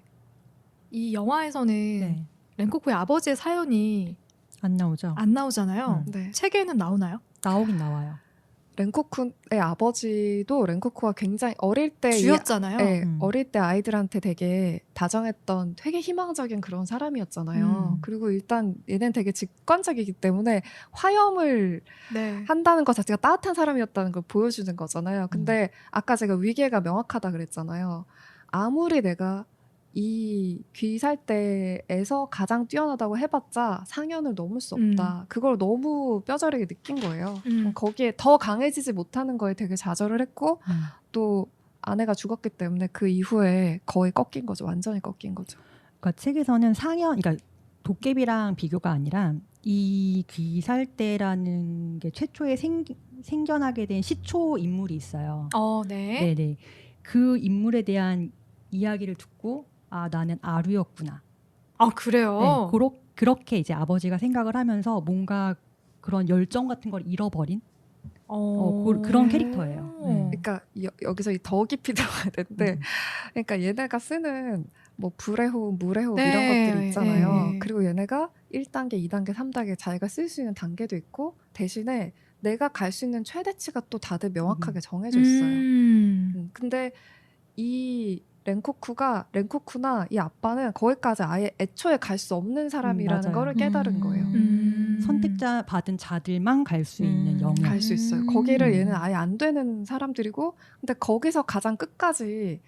Speaker 1: 이 영화에서는
Speaker 2: 네.
Speaker 1: 랭코쿠의 아버지의 사연이
Speaker 2: 안 나오죠.
Speaker 1: 안 나오잖아요.
Speaker 3: 네.
Speaker 1: 책에는 나오나요?
Speaker 2: 나오긴 나와요.
Speaker 3: 랭코쿠의 아버지도 랭코쿠가 굉장히 어릴 때
Speaker 1: 주였잖아요.
Speaker 3: 어릴 때 아이들한테 되게 다정했던 되게 희망적인 그런 사람이었잖아요. 그리고 일단 얘는 되게 직관적이기 때문에 화염을
Speaker 1: 네.
Speaker 3: 한다는 것 자체가 따뜻한 사람이었다는 걸 보여주는 거잖아요. 근데 아까 제가 위계가 명확하다 그랬잖아요. 아무리 내가 이 귀살대에서 가장 뛰어나다고 해봤자 상현을 넘을 수 없다. 그걸 너무 뼈저리게 느낀 거예요. 거기에 더 강해지지 못하는 거에 되게 좌절을 했고 또 아내가 죽었기 때문에 그 이후에 거의 꺾인 거죠. 완전히 꺾인 거죠.
Speaker 2: 그러니까 책에서는 그러니까 도깨비랑 비교가 아니라 이 귀살대라는 게 최초에 생겨나게 된 시초 인물이 있어요.
Speaker 1: 네.
Speaker 2: 네네. 그 인물에 대한 이야기를 듣고 나는 아류였구나.
Speaker 1: 그래요?
Speaker 2: 네, 그렇게 이제 아버지가 생각을 하면서 뭔가 그런 열정 같은 걸 잃어버린 그런 캐릭터예요.
Speaker 3: 그러니까 여기서 더 깊이 들어가야 되는데 그러니까 얘네가 쓰는 뭐 불의 호흡, 물의 호흡 이런 것들이 있잖아요. 그리고 얘네가 1단계, 2단계, 3단계 자기가 쓸 수 있는 단계도 있고 대신에 내가 갈 수 있는 최대치가 또 다들 명확하게 정해져 있어요. 근데 이 랭코쿠나 이 아빠는 거기까지 아예 애초에 갈 수 없는 사람이라는 거를 깨달은 거예요.
Speaker 2: 선택자 받은 자들만 갈 수 있는 영역.
Speaker 3: 갈 수 있어요. 거기를 얘는 아예 안 되는 사람들이고 근데 거기서 가장 끝까지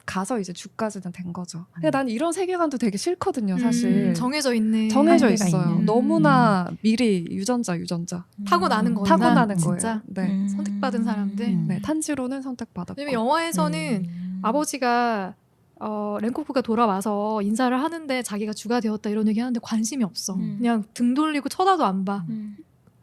Speaker 3: 가서 이제 주까지는 된 거죠. 근데 난 이런 세계관도 되게 싫거든요, 사실.
Speaker 1: 정해져
Speaker 3: 있어요.
Speaker 2: 있는.
Speaker 3: 너무나 미리 유전자.
Speaker 1: 타고나는 거구나.
Speaker 3: 타고나는
Speaker 1: 진짜?
Speaker 3: 거예요. 네.
Speaker 1: 선택받은 사람들.
Speaker 3: 네, 탄지로는 선택받았고.
Speaker 1: 왜냐면 영화에서는 아버지가 랭코쿠가 돌아와서 인사를 하는데 자기가 주가 되었다 이런 얘기 하는데 관심이 없어. 그냥 등 돌리고 쳐다도 안 봐.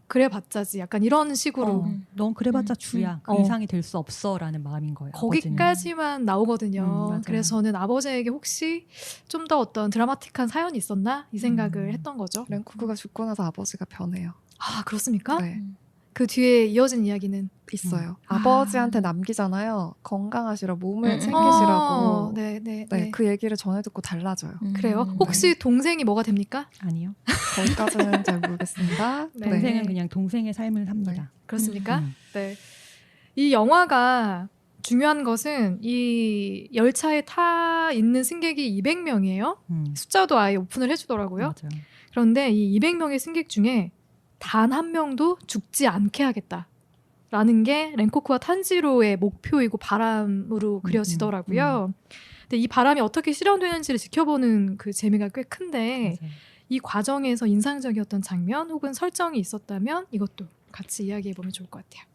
Speaker 1: 그래 봤자지 약간 이런 식으로
Speaker 2: 넌 그래봤자 주야. 그 이상이 될 수 없어라는 마음인 거예요.
Speaker 1: 거기까지만 나오거든요. 그래서 저는 아버지에게 혹시 좀 더 어떤 드라마틱한 사연이 있었나 이 생각을 했던 거죠.
Speaker 3: 랭코쿠가 죽고 나서 아버지가 변해요.
Speaker 1: 그렇습니까?
Speaker 3: 네.
Speaker 1: 그 뒤에 이어진 이야기는
Speaker 3: 있어요. 아버지한테 남기잖아요. 건강하시라, 몸을 챙기시라고.
Speaker 1: 네.
Speaker 3: 그 얘기를 전해 듣고 달라져요.
Speaker 1: 그래요? 혹시 동생이 뭐가 됩니까?
Speaker 2: 아니요.
Speaker 3: 거기까지는 잘 모르겠습니다.
Speaker 1: 네.
Speaker 2: 동생은 그냥 동생의 삶을 삽니다.
Speaker 1: 그렇습니까? 네. 이 영화가 중요한 것은 이 열차에 타 있는 승객이 200명이에요. 숫자도 아예 오픈을 해주더라고요.
Speaker 2: 맞아요.
Speaker 1: 그런데 이 200명의 승객 중에 단 한 명도 죽지 않게 하겠다라는 게 랭코쿠와 탄지로의 목표이고 바람으로 그려지더라고요. 근데 이 바람이 어떻게 실현되는지를 지켜보는 그 재미가 꽤 큰데
Speaker 2: 맞아요.
Speaker 1: 이 과정에서 인상적이었던 장면 혹은 설정이 있었다면 이것도 같이 이야기해보면 좋을 것 같아요.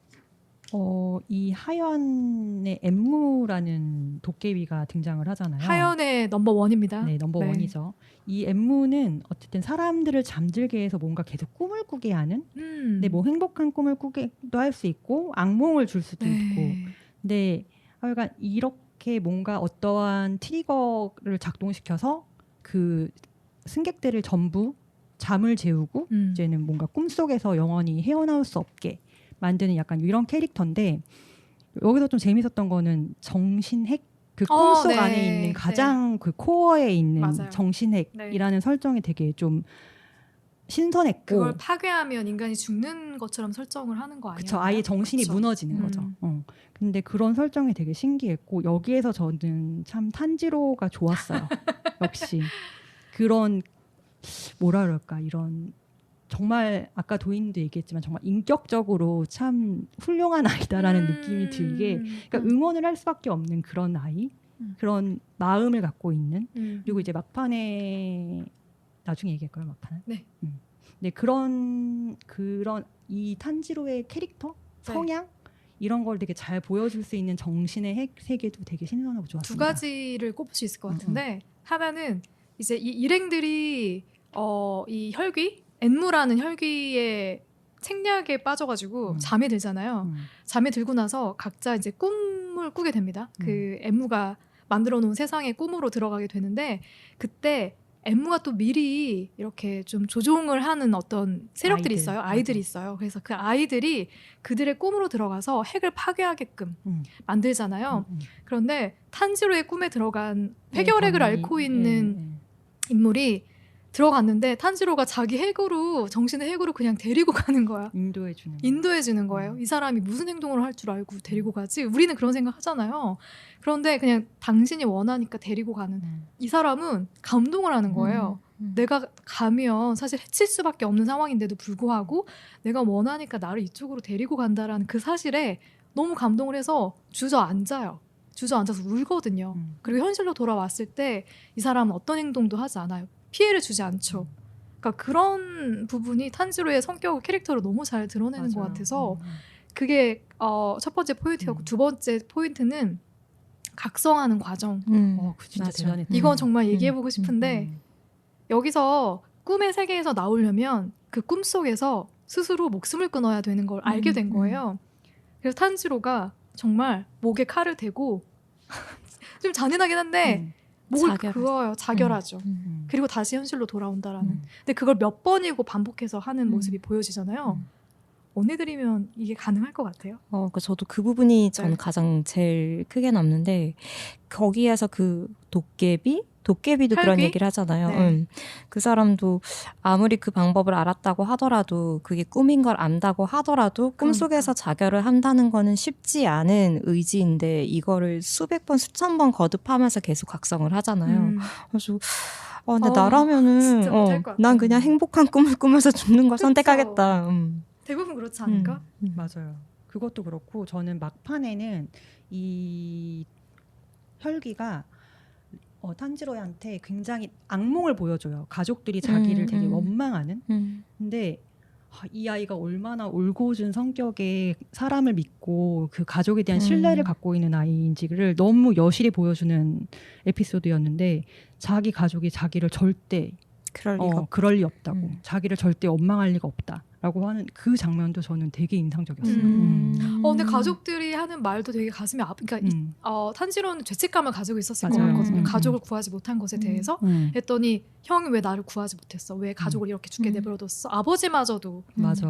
Speaker 2: 이 하연의 엠무라는 도깨비가 등장을 하잖아요.
Speaker 1: 하연의 넘버원입니다.
Speaker 2: 네, 넘버원이죠. 이 엠무는 어쨌든 사람들을 잠들게 해서 뭔가 계속 꿈을 꾸게 하는 근데 뭐 행복한 꿈을 꾸기도 할 수 있고 악몽을 줄 수도 있고 근데 약간 이렇게 이렇게 뭔가 어떠한 트리거를 작동시켜서 그 승객들을 전부 잠을 재우고 이제는 뭔가 꿈속에서 영원히 헤어나올 수 없게 만드는 약간 이런 캐릭터인데 여기서 좀 재밌었던 거는 정신핵 그 꿈속
Speaker 1: 네.
Speaker 2: 안에 있는 가장 그 코어에 있는
Speaker 1: 맞아요.
Speaker 2: 정신핵이라는 설정이 되게 좀 신선했고
Speaker 1: 그걸 파괴하면 인간이 죽는 것처럼 설정을 하는 거 아니에요?
Speaker 2: 그쵸 아예 정신이
Speaker 1: 그쵸.
Speaker 2: 무너지는 거죠. 근데 그런 설정이 되게 신기했고 여기에서 저는 참 탄지로가 좋았어요. 역시 그런 뭐라 그럴까 이런 정말 아까 도인도 얘기했지만 정말 인격적으로 참 훌륭한 아이다라는 느낌이 들게 그러니까 응원을 할 수밖에 없는 그런 아이 그런 마음을 갖고 있는 그리고 이제 막판에 나중에 얘기할 거예요 막판은.
Speaker 1: 네.
Speaker 2: 네 그런 이 탄지로의 캐릭터 성향 이런 걸 되게 잘 보여줄 수 있는 정신의 핵 세계도 되게 신선하고 좋았습니다.
Speaker 1: 두 가지를 꼽을 수 있을 것 같은데 하나는 이제 이 일행들이 이 혈귀 앤무라는 혈귀의 책략에 빠져가지고 잠에 들잖아요. 잠에 들고 나서 각자 이제 꿈을 꾸게 됩니다. 그 앤무가 만들어 놓은 세상의 꿈으로 들어가게 되는데 그때 앤무가 또 미리 이렇게 좀 조종을 하는 어떤 세력들이 있어요. 아이들이 있어요. 그래서 그 아이들이 그들의 꿈으로 들어가서 핵을 파괴하게끔 만들잖아요. 그런데 탄지로의 꿈에 들어간 회결핵을 앓고 있는 인물이 들어갔는데 탄지로가 자기 핵으로 정신의 핵으로 그냥 데리고 가는 거야. 인도해 주는 거예요. 이 사람이 무슨 행동을 할 줄 알고 데리고 가지? 우리는 그런 생각 하잖아요. 그런데 그냥 당신이 원하니까 데리고 가는 이 사람은 감동을 하는 거예요. 내가 가면 사실 해칠 수밖에 없는 상황인데도 불구하고 내가 원하니까 나를 이쪽으로 데리고 간다라는 그 사실에 너무 감동을 해서 주저앉아요. 주저앉아서 울거든요. 그리고 현실로 돌아왔을 때 이 사람은 어떤 행동도 하지 않아요. 피해를 주지 않죠. 그러니까 그런 부분이 탄지로의 성격을 캐릭터로 너무 잘 드러내는 것 같아서 그게 첫 번째 포인트였고 두 번째 포인트는 각성하는 과정.
Speaker 2: 그 진짜 대단했다.
Speaker 1: 이건 정말 얘기해보고 싶은데 여기서 꿈의 세계에서 나오려면 그 꿈속에서 스스로 목숨을 끊어야 되는 걸 알게 된 거예요. 그래서 탄지로가 정말 목에 칼을 대고 좀 잔인하긴 한데 목을 그어요. 자결하죠. 그리고 다시 현실로 돌아온다라는. 근데 그걸 몇 번이고 반복해서 하는 모습이 보여지잖아요. 원해드리면 이게 가능할 것 같아요.
Speaker 4: 저도 그 부분이 저는 가장 제일 크게 남는데 거기에서 그 도깨비도 그런 얘기를 하잖아요.
Speaker 1: 네.
Speaker 4: 그 사람도 아무리 그 방법을 알았다고 하더라도 그게 꿈인 걸 안다고 하더라도 꿈속에서 자결을 한다는 거는 쉽지 않은 의지인데 이거를 수백 번 수천 번 거듭하면서 계속 각성을 하잖아요. 그래서 근데 나라면은 난 그냥 행복한 꿈을 꾸면서 죽는 걸 선택하겠다.
Speaker 1: 대부분 그렇지 않을까?
Speaker 2: 맞아요. 그것도 그렇고 저는 막판에는 이 혈귀가 탄지로한테 굉장히 악몽을 보여줘요. 가족들이 자기를 되게 원망하는. 근데 이 아이가 얼마나 올곧은 성격의 사람을 믿고 그 가족에 대한 신뢰를 갖고 있는 아이인지를 너무 여실히 보여주는 에피소드였는데 자기 가족이 자기를 절대 그럴 리 없다고 자기를 절대 원망할 리가 없다라고 하는 그 장면도 저는 되게 인상적이었어요.
Speaker 1: 근데 가족들이 하는 말도 되게 가슴이 그러니까 탄지로는 죄책감을 가지고 있었을 것 같거든요. 가족을 구하지 못한 것에 대해서 했더니 형이 왜 나를 구하지 못했어? 왜 가족을 이렇게 죽게 내버려뒀어? 아버지마저도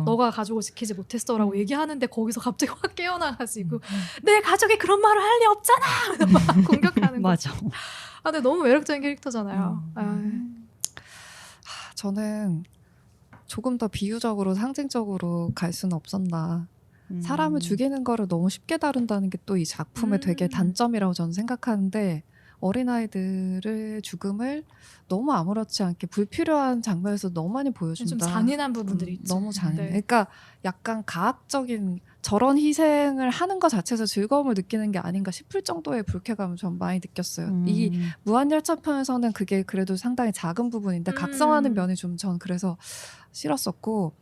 Speaker 1: 너가 가족을 지키지 못했어라고 얘기하는데 거기서 갑자기 확 깨어나가지고 내 가족이 그런 말을 할 리 없잖아! 막 공격하는 거죠.
Speaker 2: 맞아.
Speaker 1: 근데 너무 매력적인 캐릭터잖아요.
Speaker 3: 저는 조금 더 비유적으로 상징적으로 갈 수는 없었나. 사람을 죽이는 거를 너무 쉽게 다룬다는 게 또 이 작품의 되게 단점이라고 저는 생각하는데 어린아이들의 죽음을 너무 아무렇지 않게 불필요한 장면에서 너무 많이 보여준다.
Speaker 1: 좀 잔인한 부분들이 있죠.
Speaker 3: 너무 잔인해. 그러니까 약간 가학적인 저런 희생을 하는 것 자체에서 즐거움을 느끼는 게 아닌가 싶을 정도의 불쾌감을 전 많이 느꼈어요. 이 무한열차편에서는 그게 그래도 상당히 작은 부분인데 각성하는 면이 좀 전 그래서 싫었었고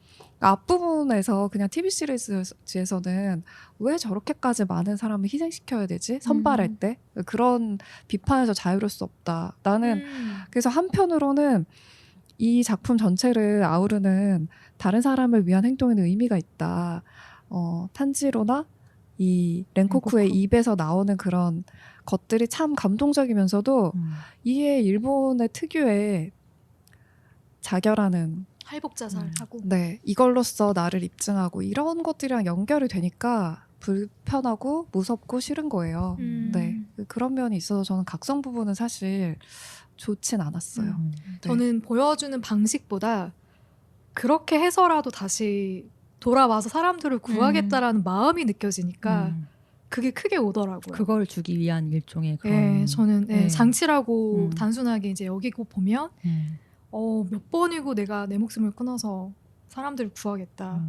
Speaker 3: 앞부분에서 그냥 TV 시리즈에서는 왜 저렇게까지 많은 사람을 희생시켜야 되지? 선발할 때? 그런 비판에서 자유로울 수 없다. 나는 그래서 한편으로는 이 작품 전체를 아우르는 다른 사람을 위한 행동에는 의미가 있다. 탄지로나 이 렌코쿠의 입에서 나오는 그런 것들이 참 감동적이면서도 이게 일본의 특유의 자결하는
Speaker 1: 할복 자살하고
Speaker 3: 네, 이걸로써 나를 입증하고 이런 것들이랑 연결이 되니까 불편하고 무섭고 싫은 거예요. 네, 그런 면이 있어서 저는 각성 부분은 사실 좋진 않았어요. 네.
Speaker 1: 저는 보여주는 방식보다 그렇게 해서라도 다시 돌아와서 사람들을 구하겠다라는 마음이 느껴지니까 그게 크게 오더라고요.
Speaker 2: 그걸 주기 위한 일종의 그런.
Speaker 1: 네, 저는
Speaker 2: 네.
Speaker 1: 장치라고 단순하게 이제 여기고 보면
Speaker 2: 음.
Speaker 1: 몇 번이고 내가 내 목숨을 끊어서 사람들을 구하겠다.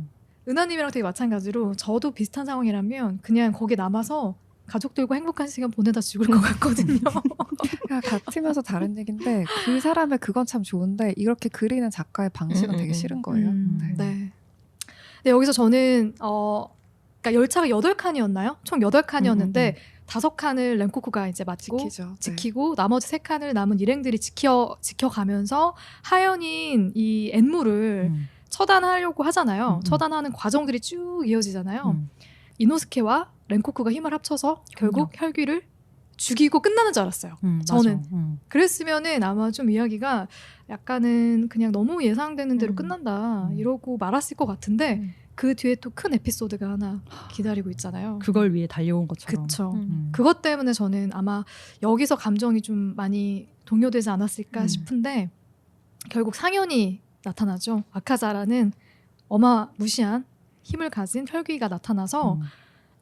Speaker 1: 은하님이랑 되게 마찬가지로 저도 비슷한 상황이라면 그냥 거기 남아서 가족들과 행복한 시간 보내다 죽을 것 같거든요.
Speaker 3: 그냥 같으면서 다른 얘기인데 그 사람의 그건 참 좋은데 이렇게 그리는 작가의 방식은 되게 싫은 거예요. 네.
Speaker 1: 네. 근데 여기서 저는 그러니까 열차가 8칸이었나요? 총 8칸이었는데 5칸을 렌코쿠가 이제 맡고
Speaker 3: 지키죠.
Speaker 1: 지키고 나머지 3칸을 남은 일행들이 지켜가면서 하연인 이 앤무를 처단하려고 하잖아요. 처단하는 과정들이 쭉 이어지잖아요. 이노스케와 렌코쿠가 힘을 합쳐서 결국 혈귀를 죽이고 끝나는 줄 알았어요. 저는. 그랬으면은 아마 좀 이야기가 약간은 그냥 너무 예상되는 대로 끝난다 이러고 말았을 것 같은데 그 뒤에 또 큰 에피소드가 하나 기다리고 있잖아요.
Speaker 2: 그걸 위해 달려온 것처럼.
Speaker 1: 그쵸. 그것 때문에 저는 아마 여기서 감정이 좀 많이 동요되지 않았을까 싶은데 결국 상현이 나타나죠. 아카자라는 어마무시한 힘을 가진 혈귀가 나타나서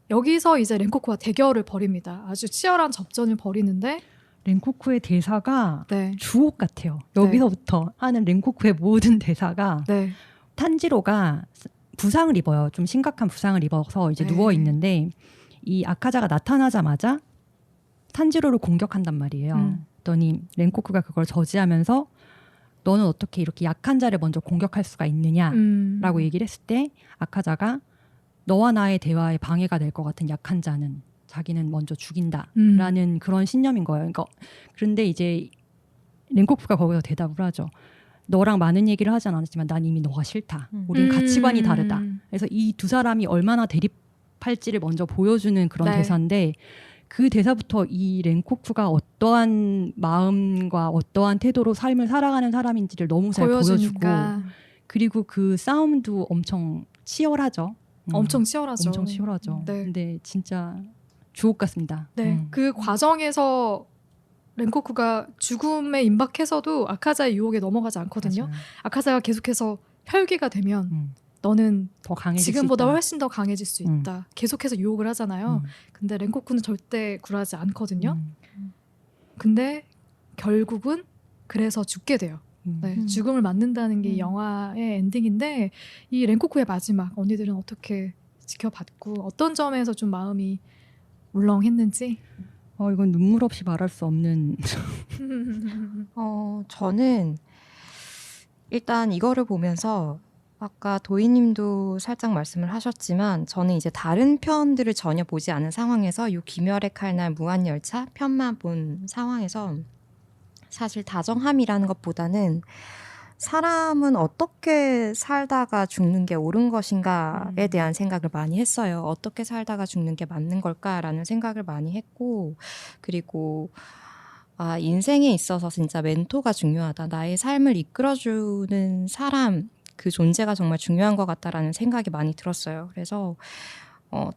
Speaker 1: 여기서 이제 렌코쿠와 대결을 벌입니다. 아주 치열한 접전을 벌이는데
Speaker 2: 렌코쿠의 대사가
Speaker 1: 네.
Speaker 2: 주옥 같아요. 여기서부터 하는 렌코쿠의 모든 대사가
Speaker 1: 네.
Speaker 2: 탄지로가 부상을 입어요. 좀 심각한 부상을 입어서 이제
Speaker 3: 네.
Speaker 2: 누워 있는데 이 아카자가 나타나자마자 탄지로를 공격한단 말이에요. 그랬더니 렌코쿠가 그걸 저지하면서 너는 어떻게 이렇게 약한 자를 먼저 공격할 수가 있느냐라고 얘기를 했을 때 아카자가 너와 나의 대화에 방해가 될 것 같은 약한 자는 자기는 먼저 죽인다라는 그런 신념인 거예요. 그러니까 그런데 이제 렌코쿠가 거기서 대답을 하죠. 너랑 많은 얘기를 하진 않았지만 난 이미 너가 싫다. 우린 가치관이 다르다. 그래서 이 두 사람이 얼마나 대립할지를 먼저 보여주는 그런
Speaker 1: 네.
Speaker 2: 대사인데 그 대사부터 이 렌코쿠가 어떠한 마음과 어떠한 태도로 삶을 살아가는 사람인지를 너무 잘 보여주고 그리고 그 싸움도 엄청 치열하죠.
Speaker 1: 엄청 치열하죠.
Speaker 2: 엄청 치열하죠.
Speaker 1: 네.
Speaker 2: 근데 진짜 주옥 같습니다.
Speaker 1: 네. 그 과정에서 렌코쿠가 죽음에 임박해서도 아카자의 유혹에 넘어가지 않거든요.
Speaker 2: 맞아요.
Speaker 1: 아카자가 계속해서 혈귀가 되면 너는
Speaker 2: 더 강해질
Speaker 1: 지금보다
Speaker 2: 수 있다.
Speaker 1: 훨씬 더 강해질 수 있다. 계속해서 유혹을 하잖아요. 근데 렌코쿠는 절대 굴하지 않거든요. 근데 결국은 그래서 죽게 돼요. 네, 죽음을 맞는다는 게 이 영화의 엔딩인데 이 렌코쿠의 마지막 언니들은 어떻게 지켜봤고 어떤 점에서 좀 마음이 울렁했는지.
Speaker 2: 이건 눈물 없이 말할 수 없는.
Speaker 4: 저는 일단 이거를 보면서 아까 도희님도 살짝 말씀을 하셨지만 저는 이제 다른 편들을 전혀 보지 않은 상황에서 요 귀멸의 칼날 무한열차 편만 본 상황에서 사실 다정함이라는 것보다는 사람은 어떻게 살다가 죽는 게 옳은 것인가에 대한 생각을 많이 했어요. 어떻게 살다가 죽는 게 맞는 걸까라는 생각을 많이 했고 그리고 인생에 있어서 진짜 멘토가 중요하다. 나의 삶을 이끌어주는 사람 그 존재가 정말 중요한 것 같다라는 생각이 많이 들었어요. 그래서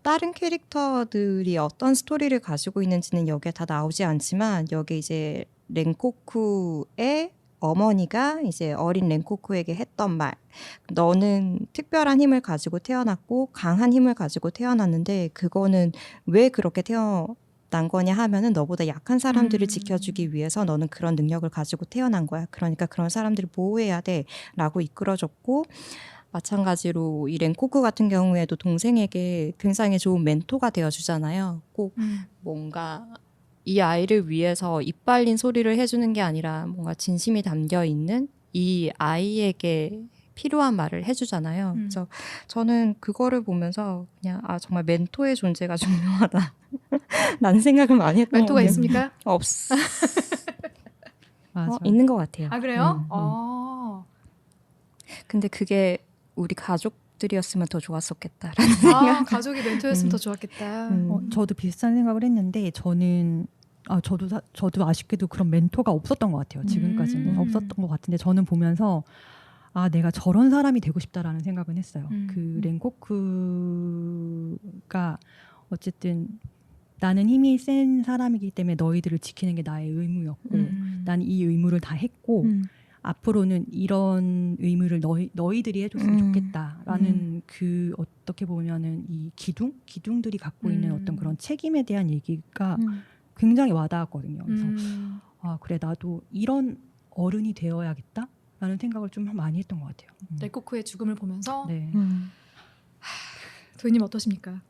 Speaker 4: 다른 캐릭터들이 어떤 스토리를 가지고 있는지는 여기에 다 나오지 않지만 여기 이제 렌코쿠의 어머니가 이제 어린 렌코쿠에게 했던 말 너는 특별한 힘을 가지고 태어났고 강한 힘을 가지고 태어났는데 그거는 왜 그렇게 태어난 거냐 하면은 너보다 약한 사람들을 지켜주기 위해서 너는 그런 능력을 가지고 태어난 거야. 그러니까 그런 사람들을 보호해야 돼 라고 이끌어줬고 마찬가지로 이 렌코쿠 같은 경우에도 동생에게 굉장히 좋은 멘토가 되어주잖아요. 꼭 뭔가 이 아이를 위해서 입 발린 소리를 해주는 게 아니라 뭔가 진심이 담겨 있는 이 아이에게 필요한 말을 해주잖아요. 그래서 저는 그거를 보면서 그냥 정말 멘토의 존재가 중요하다 라는 생각을 많이 했던
Speaker 1: 멘토가
Speaker 4: 것 같아요.
Speaker 1: 있습니까?
Speaker 2: 맞아.
Speaker 4: 있는 것 같아요.
Speaker 1: 아 그래요?
Speaker 4: 근데 그게 우리 가족들이었으면 더 좋았었겠다라는
Speaker 1: 가족이 멘토였으면 더 좋았겠다.
Speaker 2: 저도 비슷한 생각을 했는데 저는 저도 아쉽게도 그런 멘토가 없었던 것 같아요. 지금까지는 없었던 것 같은데 저는 보면서 내가 저런 사람이 되고 싶다라는 생각은 했어요. 그 랭코크가 어쨌든 나는 힘이 센 사람이기 때문에 너희들을 지키는 게 나의 의무였고 난 이 의무를 다 했고 앞으로는 이런 의무를 너희들이 해줬으면 좋겠다라는 그 어떻게 보면은 이 기둥들이 갖고 있는 어떤 그런 책임에 대한 얘기가 굉장히 와닿았거든요. 그래서 그래 나도 이런 어른이 되어야겠다라는 생각을 좀 많이 했던 것 같아요.
Speaker 1: 랭코크의 죽음을 보면서
Speaker 2: 네.
Speaker 1: 도희님 어떠십니까?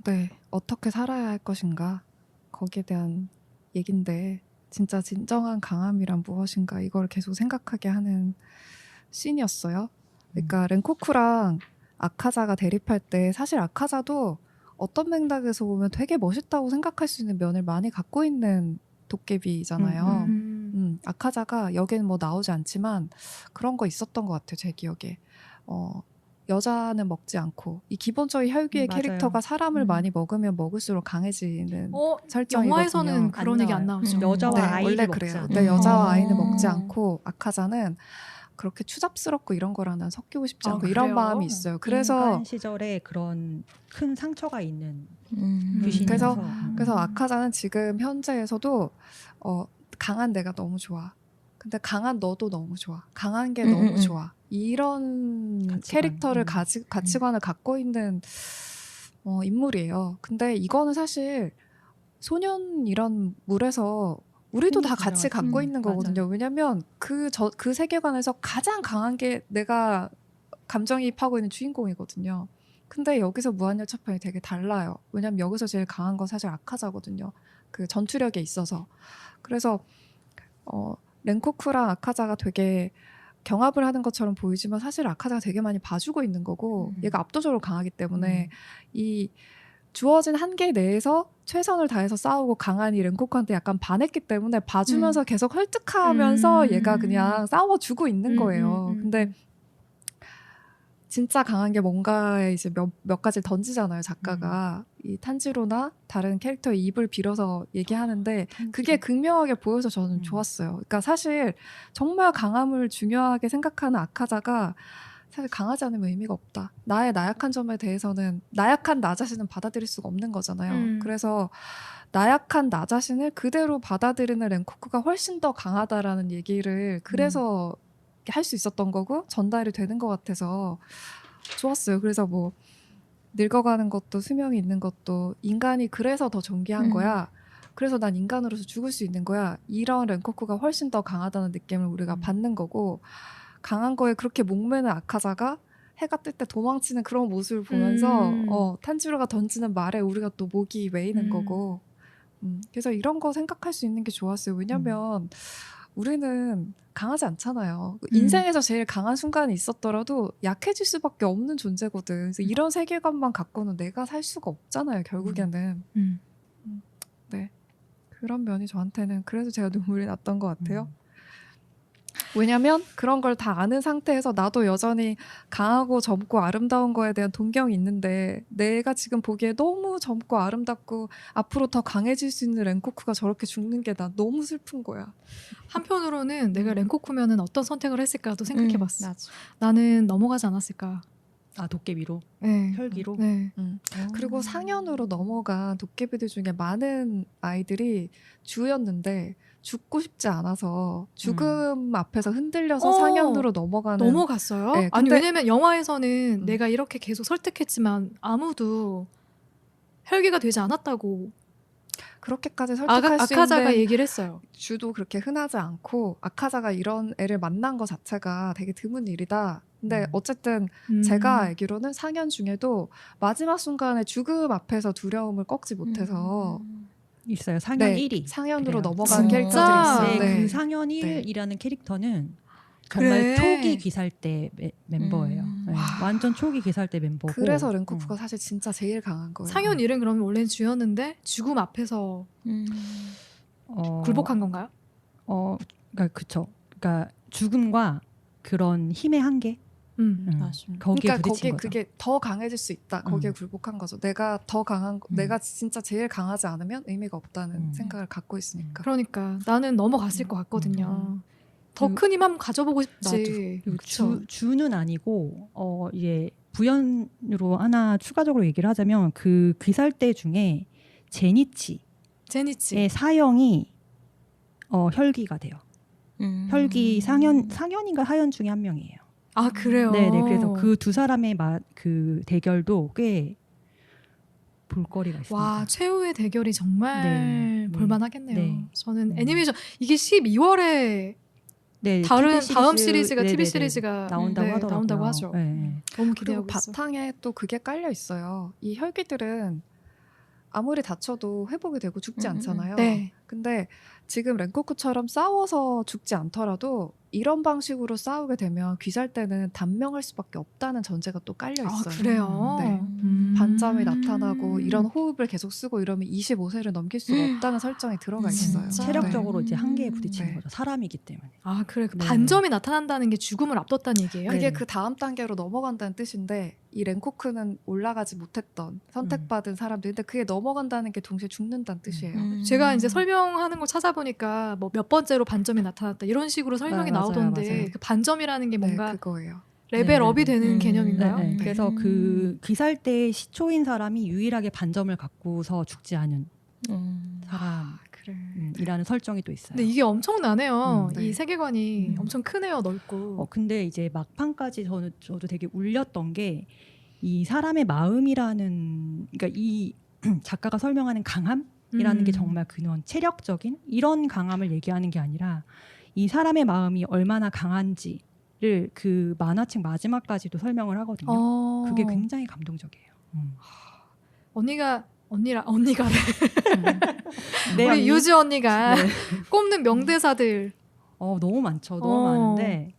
Speaker 3: 네. 어떻게 살아야 할 것인가 거기에 대한 얘긴데 진짜 진정한 강함이란 무엇인가 이걸 계속 생각하게 하는 씬이었어요. 그러니까 랭코쿠랑 아카자가 대립할 때 사실 아카자도 어떤 맥락에서 보면 되게 멋있다고 생각할 수 있는 면을 많이 갖고 있는 도깨비잖아요. 아카자가 여기는 뭐 나오지 않지만 그런 거 있었던 것 같아요. 제 기억에. 여자는 먹지 않고 이 기본적인 혈기의
Speaker 2: 맞아요.
Speaker 3: 캐릭터가 사람을 많이 먹으면 먹을수록 강해지는 설정이거든요.
Speaker 1: 영화에서는 그런 얘기 안 나오죠.
Speaker 2: 여자와
Speaker 3: 네,
Speaker 2: 아이를
Speaker 3: 원래
Speaker 2: 먹지
Speaker 3: 그래요.
Speaker 2: 않아요.
Speaker 3: 근데 여자와 아이는 먹지 않고 아카자는 그렇게 추잡스럽고 이런 거랑 난 섞이고 싶지 않고 이런
Speaker 1: 그래요?
Speaker 3: 마음이 있어요. 그래서
Speaker 2: 인간 시절에 그런 큰 상처가 있는
Speaker 3: 그래서
Speaker 2: 귀신이라서
Speaker 3: 그래서 아카자는 지금 현재에서도 강한 내가 너무 좋아. 근데 강한 너도 너무 좋아. 강한 게 너무 좋아. 이런
Speaker 2: 가치관.
Speaker 3: 캐릭터를 가치관을 갖고 있는 인물이에요. 근데 이거는 사실 소년 이런 물에서 우리도 다 같이 갖고 있는 거거든요. 왜냐면 그 세계관에서 가장 강한 게 내가 감정이입하고 있는 주인공이거든요. 근데 여기서 무한열차편이 되게 달라요. 왜냐면 여기서 제일 강한 건 사실 아카자거든요. 그 전투력에 있어서. 그래서 랭코쿠랑 아카자가 되게 경합을 하는 것처럼 보이지만 사실 아카자가 되게 많이 봐주고 있는 거고 얘가 압도적으로 강하기 때문에 이 주어진 한계 내에서 최선을 다해서 싸우고 강한 이 랭코쿠한테 약간 반했기 때문에 봐주면서 계속 헐떡하면서 얘가 그냥 싸워주고 있는 거예요. 근데 진짜 강한 게 뭔가에 이제 몇 가지를 던지잖아요, 작가가. 이 탄지로나 다른 캐릭터의 입을 빌어서 얘기하는데 그게 극명하게 보여서 저는 좋았어요. 그러니까 사실 정말 강함을 중요하게 생각하는 아카자가 사실 강하지 않으면 의미가 없다. 나의 나약한 점에 대해서는 나약한 나 자신은 받아들일 수가 없는 거잖아요. 그래서 나약한 나 자신을 그대로 받아들이는 랭코쿠가 훨씬 더 강하다라는 얘기를 그래서 할 수 있었던 거고 전달이 되는 것 같아서 좋았어요. 그래서 뭐 늙어가는 것도 수명이 있는 것도 인간이 그래서 더 존귀한 거야. 그래서 난 인간으로서 죽을 수 있는 거야. 이런 랭코쿠가 훨씬 더 강하다는 느낌을 우리가 받는 거고 강한 거에 그렇게 목매는 아카자가 해가 뜰 때 도망치는 그런 모습을 보면서 탄지로가 던지는 말에 우리가 또 목이 메이는 거고 그래서 이런 거 생각할 수 있는 게 좋았어요. 왜냐면 우리는 강하지 않잖아요. 인생에서 제일 강한 순간이 있었더라도 약해질 수밖에 없는 존재거든. 그래서 이런 세계관만 갖고는 내가 살 수가 없잖아요. 결국에는. 네, 그런 면이 저한테는 그래서 제가 눈물이 났던 것 같아요. 왜냐면 그런 걸 다 아는 상태에서 나도 여전히 강하고 젊고 아름다운 거에 대한 동경이 있는데 내가 지금 보기에 너무 젊고 아름답고 앞으로 더 강해질 수 있는 랭코쿠가 저렇게 죽는 게 나 너무 슬픈 거야.
Speaker 1: 한편으로는 내가 랭코쿠면은 어떤 선택을 했을까도 생각해봤어. 나는 넘어가지 않았을까.
Speaker 2: 도깨비로?
Speaker 1: 네.
Speaker 2: 혈기로?
Speaker 1: 네.
Speaker 3: 그리고 상현으로 넘어간 도깨비들 중에 많은 아이들이 주였는데 죽고 싶지 않아서 죽음 앞에서 흔들려서 상현으로
Speaker 1: 넘어갔어요?
Speaker 3: 네,
Speaker 1: 아니
Speaker 3: 근데
Speaker 1: 왜냐면 영화에서는 내가 이렇게 계속 설득했지만 아무도 혈기가 되지 않았다고
Speaker 3: 그렇게까지 설득할 수
Speaker 1: 아카자가
Speaker 3: 있는
Speaker 1: 얘기를 했어요.
Speaker 3: 주도 그렇게 흔하지 않고 아카자가 이런 애를 만난 것 자체가 되게 드문 일이다. 근데 어쨌든 제가 알기로는 상현 중에도 마지막 순간에 죽음 앞에서 두려움을 꺾지 못해서
Speaker 2: 있어요. 상현 1위.
Speaker 3: 상현으로
Speaker 2: 그래요.
Speaker 3: 넘어간 캐릭터들이
Speaker 1: 진짜?
Speaker 3: 있어요.
Speaker 2: 그 상현 1이라는 캐릭터는 정말
Speaker 1: 그래.
Speaker 2: 초기 기살대 멤버예요. 네, 완전 초기 기살대 멤버고.
Speaker 3: 그래서 랭코쿠가 사실 진짜 제일 강한 거예요.
Speaker 1: 상현 일은 그러면 원래는 주였는데 죽음 앞에서 굴복한 건가요?
Speaker 2: 그러니까 그쵸. 그러니까 죽음과 그런 힘의 한계
Speaker 4: 맞습니다.
Speaker 2: 거기에
Speaker 3: 그러니까
Speaker 2: 부딪힌
Speaker 3: 거기에
Speaker 2: 거죠.
Speaker 3: 그게 더 강해질 수 있다. 거기에 굴복한 거죠. 내가 더 강한 내가 진짜 제일 강하지 않으면 의미가 없다는 생각을 갖고 있으니까.
Speaker 1: 그러니까 나는 넘어갔을 것 같거든요. 더 큰 힘 한번 가져보고 싶지.
Speaker 2: 그리고
Speaker 1: 그쵸?
Speaker 2: 주는 아니고 이게 부연으로 하나 추가적으로 얘기를 하자면 그 귀살대 중에 제니치의
Speaker 1: 제니치.
Speaker 2: 사형이 혈귀가 돼요. 혈귀 상현인가 하현 중에 한 명이에요.
Speaker 1: 아 그래요.
Speaker 2: 네네. 그래서 그 두 사람의 그 대결도 꽤 볼거리가 있습니다.
Speaker 1: 와 최후의 대결이 정말
Speaker 2: 네.
Speaker 1: 볼만하겠네요.
Speaker 2: 네.
Speaker 1: 저는 애니메이션 이게 12월에
Speaker 2: 네,
Speaker 1: 다음
Speaker 2: TV
Speaker 1: 시리즈가 TV
Speaker 2: 네네네.
Speaker 1: 시리즈가
Speaker 2: 나온다고 하더라고요.
Speaker 1: 나온다고 하죠.
Speaker 2: 네.
Speaker 1: 너무
Speaker 3: 그리고
Speaker 1: 기대하고 있어.
Speaker 3: 바탕에 또 그게 깔려 있어요. 이 혈귀들은 아무리 다쳐도 회복이 되고 죽지 않잖아요.
Speaker 1: 네.
Speaker 3: 근데 지금 렌코쿠처럼 싸워서 죽지 않더라도 이런 방식으로 싸우게 되면 귀살대는 단명할 수밖에 없다는 전제가 또 깔려
Speaker 1: 아
Speaker 3: 있어요.
Speaker 1: 그래요.
Speaker 3: 네. 반점이 나타나고 이런 호흡을 계속 쓰고 이러면 25세를 넘길 수가 없다는 설정이 들어가 있어요.
Speaker 1: 진짜?
Speaker 2: 체력적으로 이제 한계에 부딪히는
Speaker 3: 네.
Speaker 2: 거죠. 사람이기 때문에.
Speaker 1: 아 그래 그
Speaker 2: 네.
Speaker 1: 반점이 나타난다는 게 죽음을 앞뒀다는 얘기예요?
Speaker 3: 그게
Speaker 2: 네.
Speaker 3: 그 다음 단계로 넘어간다는 뜻인데 이 렌코크는 올라가지 못했던 선택받은 사람들 근데 그게 넘어간다는 게 동시에 죽는다는 뜻이에요.
Speaker 1: 제가 이제 설명하는 걸 찾아보니까 뭐 몇 번째로 반점이 나타났다 이런 식으로 설명이
Speaker 2: 맞아요,
Speaker 1: 나오던데
Speaker 2: 맞아요.
Speaker 1: 그 반점이라는 게 뭔가
Speaker 3: 네, 그거예요.
Speaker 1: 레벨업이
Speaker 2: 네, 네,
Speaker 1: 되는 개념인가요?
Speaker 2: 네, 네.
Speaker 3: 네.
Speaker 2: 그래서 그 귀살대 시초인 사람이 유일하게 반점을 갖고서 죽지 않은
Speaker 1: 그래.
Speaker 2: 사람이라는 설정이 또 있어요.
Speaker 1: 근데 이게 엄청나네요.
Speaker 3: 네.
Speaker 1: 이 세계관이
Speaker 3: 음.
Speaker 1: 엄청 크네요, 넓고.
Speaker 2: 근데 이제 막판까지 저도 되게 울렸던 게 이 사람의 마음이라는 그러니까 이 작가가 설명하는 강함이라는 게 정말 그런 체력적인 이런 강함을 얘기하는 게 아니라 이 사람의 마음이 얼마나 강한지를 그 만화책 마지막까지도 설명을 하거든요. 그게 굉장히 감동적이에요.
Speaker 1: 언니가래.
Speaker 2: 네,
Speaker 1: 우리
Speaker 2: 언니?
Speaker 1: 유주 언니가
Speaker 2: 네.
Speaker 1: 꼽는 명대사들.
Speaker 2: 너무 많죠. 너무 많은데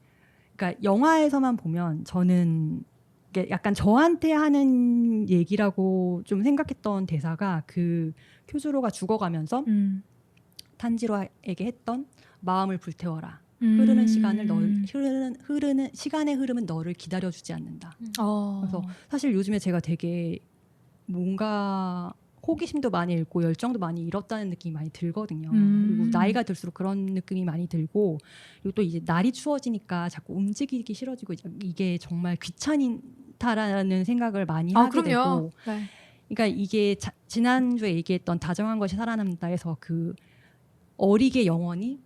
Speaker 2: 그러니까 영화에서만 보면 저는 이게 약간 저한테 하는 얘기라고 좀 생각했던 대사가 그 큐즈로가 죽어가면서 탄지로에게 했던 마음을 불태워라. 흐르는 시간의 흐름은 너를 기다려주지 않는다. 그래서 사실 요즘에 제가 되게 뭔가 호기심도 많이 잃고 열정도 많이 잃었다는 느낌이 많이 들거든요. 그리고 나이가 들수록 그런 느낌이 많이 들고 그리고 또 이제 날이 추워지니까 자꾸 움직이기 싫어지고 이게 정말 귀찮다라는 생각을 많이 하게
Speaker 1: 그럼요.
Speaker 2: 되고
Speaker 1: 네.
Speaker 2: 그러니까 이게 지난주에 얘기했던 다정한 것이 살아남는다에서 그 어리게 영원히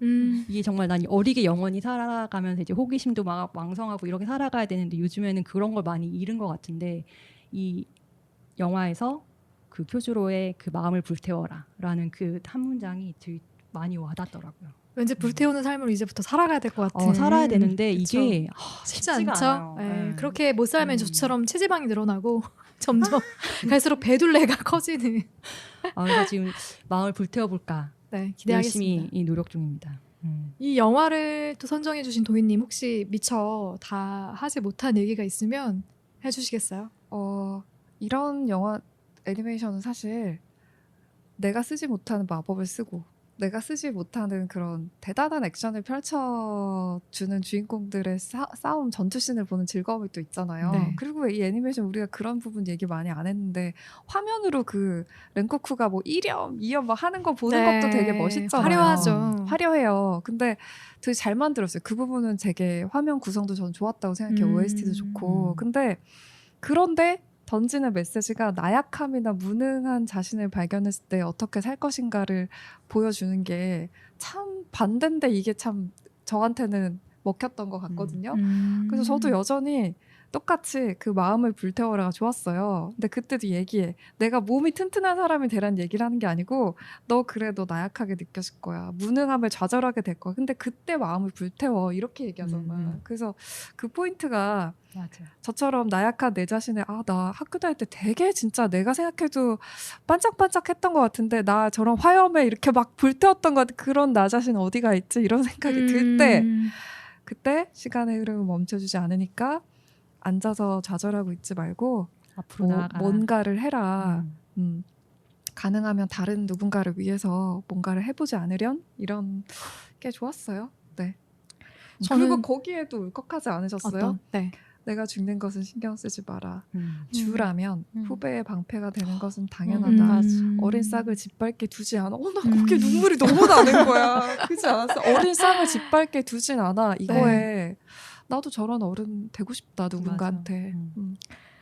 Speaker 2: 이게 정말 난 어리게 영원히 살아가면서 이제 호기심도 막 왕성하고 이렇게 살아가야 되는데 요즘에는 그런 걸 많이 잃은 것 같은데 이 영화에서 그 쿄주로의 그 마음을 불태워라라는 그 한 문장이 되게 많이 와닿더라고요.
Speaker 1: 왠지 불태우는 삶을 이제부터 살아가야 될 것 같은.
Speaker 2: 살아야 되는데
Speaker 1: 그쵸.
Speaker 2: 이게
Speaker 1: 쉽지
Speaker 2: 쉽지가
Speaker 1: 않죠.
Speaker 2: 않아요.
Speaker 1: 네.
Speaker 2: 네.
Speaker 1: 그렇게 못 살면 저처럼 체지방이 늘어나고 점점 갈수록 배둘레가 커지는.
Speaker 2: 그래서 지금 마음을 불태워볼까
Speaker 1: 네, 기대하겠습니다.
Speaker 2: 열심히 이 노력 중입니다.
Speaker 1: 이 영화를 또 선정해주신 도희님 혹시 미처 다 하지 못한 얘기가 있으면 해주시겠어요?
Speaker 3: 이런 영화 애니메이션은 사실 내가 쓰지 못하는 마법을 쓰고 내가 쓰지 못하는 그런 대단한 액션을 펼쳐주는 주인공들의 싸움 전투씬을 보는 즐거움이 또 있잖아요.
Speaker 1: 네.
Speaker 3: 그리고 이 애니메이션 우리가 그런 부분 얘기 많이 안 했는데 화면으로 그 렌코쿠가 뭐 1염, 2염 막 하는 거 보는
Speaker 1: 네.
Speaker 3: 것도 되게 멋있잖아요.
Speaker 1: 화려하죠.
Speaker 3: 화려해요. 근데 되게 잘 만들었어요. 그 부분은 되게 화면 구성도 저는 좋았다고 생각해요. OST도 좋고. 근데 그런데 던지는 메시지가 나약함이나 무능한 자신을 발견했을 때 어떻게 살 것인가를 보여주는 게 참 반대인데 이게 참 저한테는 먹혔던 것 같거든요. 그래서 저도 여전히 똑같이 그 마음을 불태워라가 좋았어요. 근데 그때도 얘기해. 내가 몸이 튼튼한 사람이 되라는 얘기를 하는 게 아니고 너 그래 너 나약하게 느껴질 거야. 무능함을 좌절하게 될 거야. 근데 그때 마음을 불태워. 이렇게 얘기하잖아. 그래서 그 포인트가
Speaker 2: 맞아요.
Speaker 3: 저처럼 나약한 내 자신을 나 학교 다닐 때 되게 진짜 내가 생각해도 반짝반짝했던 것 같은데 나 저런 화염에 이렇게 막 불태웠던 것 같은 그런 나 자신 어디가 있지? 이런 생각이 들 때 그때 시간의 흐름을 멈춰주지 않으니까 앉아서 좌절하고 있지 말고
Speaker 2: 앞으로 나아가라.
Speaker 3: 뭔가를 해라. 가능하면 다른 누군가를 위해서 뭔가를 해보지 않으련? 이런 게 좋았어요. 네.
Speaker 1: 저는-
Speaker 3: 그리고 거기에도 울컥하지 않으셨어요?
Speaker 1: 네.
Speaker 3: 내가 죽는 것은 신경 쓰지 마라.
Speaker 2: 음.
Speaker 3: 주라면
Speaker 4: 음.
Speaker 3: 후배의 방패가 되는 것은 당연하다.
Speaker 1: 음.
Speaker 3: 어린 싹을 짓밟게 두지 않아. 나 그게 눈물이 너무 나는 거야. 그렇지 않았어? 어린 싹을 짓밟게 두진 않아. 이거에 나도 저런 어른 되고 싶다 누군가한테.
Speaker 2: 맞아.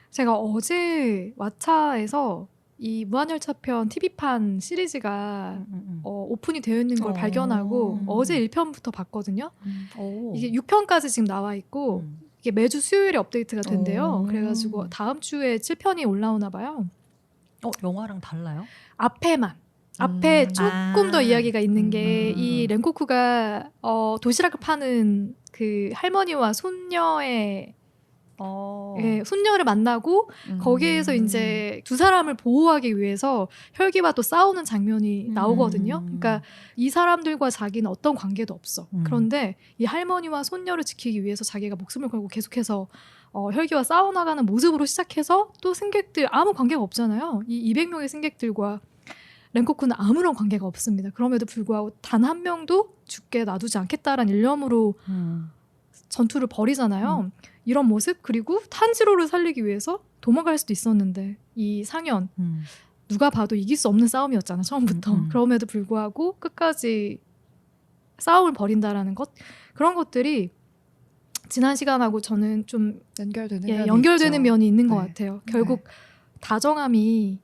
Speaker 1: 제가 어제 왓챠에서 이 무한열차편 TV판 시리즈가 오픈이 되어 있는 걸 발견하고 어제 1편부터 봤거든요.
Speaker 2: 오.
Speaker 1: 이게 6편까지 지금 나와 있고 이게 매주 수요일에 업데이트가 된대요.
Speaker 4: 오.
Speaker 1: 그래가지고 다음 주에 7편이 올라오나 봐요.
Speaker 2: 영화랑 달라요?
Speaker 1: 앞에만. 앞에 조금 더 이야기가 있는 게
Speaker 2: 음.
Speaker 1: 이 렌코쿠가 도시락을 파는 그 할머니와 손녀의 예, 손녀를 만나고 거기에서 이제 두 사람을 보호하기 위해서 혈기와 또 싸우는 장면이 나오거든요. 그러니까 이 사람들과 자기는 어떤 관계도 없어. 그런데 이 할머니와 손녀를 지키기 위해서 자기가 목숨을 걸고 계속해서 혈기와 싸워나가는 모습으로 시작해서 또 승객들 아무 관계가 없잖아요. 이 200명의 승객들과 렌코쿠는 아무런 관계가 없습니다. 그럼에도 불구하고 단 한 명도 죽게 놔두지 않겠다라는 일념으로 전투를 벌이잖아요. 이런 모습 그리고 탄지로를 살리기 위해서 도망갈 수도 있었는데 이 상현 누가 봐도 이길 수 없는 싸움이었잖아 처음부터. 그럼에도 불구하고 끝까지 싸움을 벌인다라는 것 그런 것들이 지난 시간하고 저는 좀
Speaker 3: 연결되는
Speaker 1: 연결되는
Speaker 3: 있죠.
Speaker 1: 면이 있는 것
Speaker 3: 네.
Speaker 1: 같아요. 결국 다정함이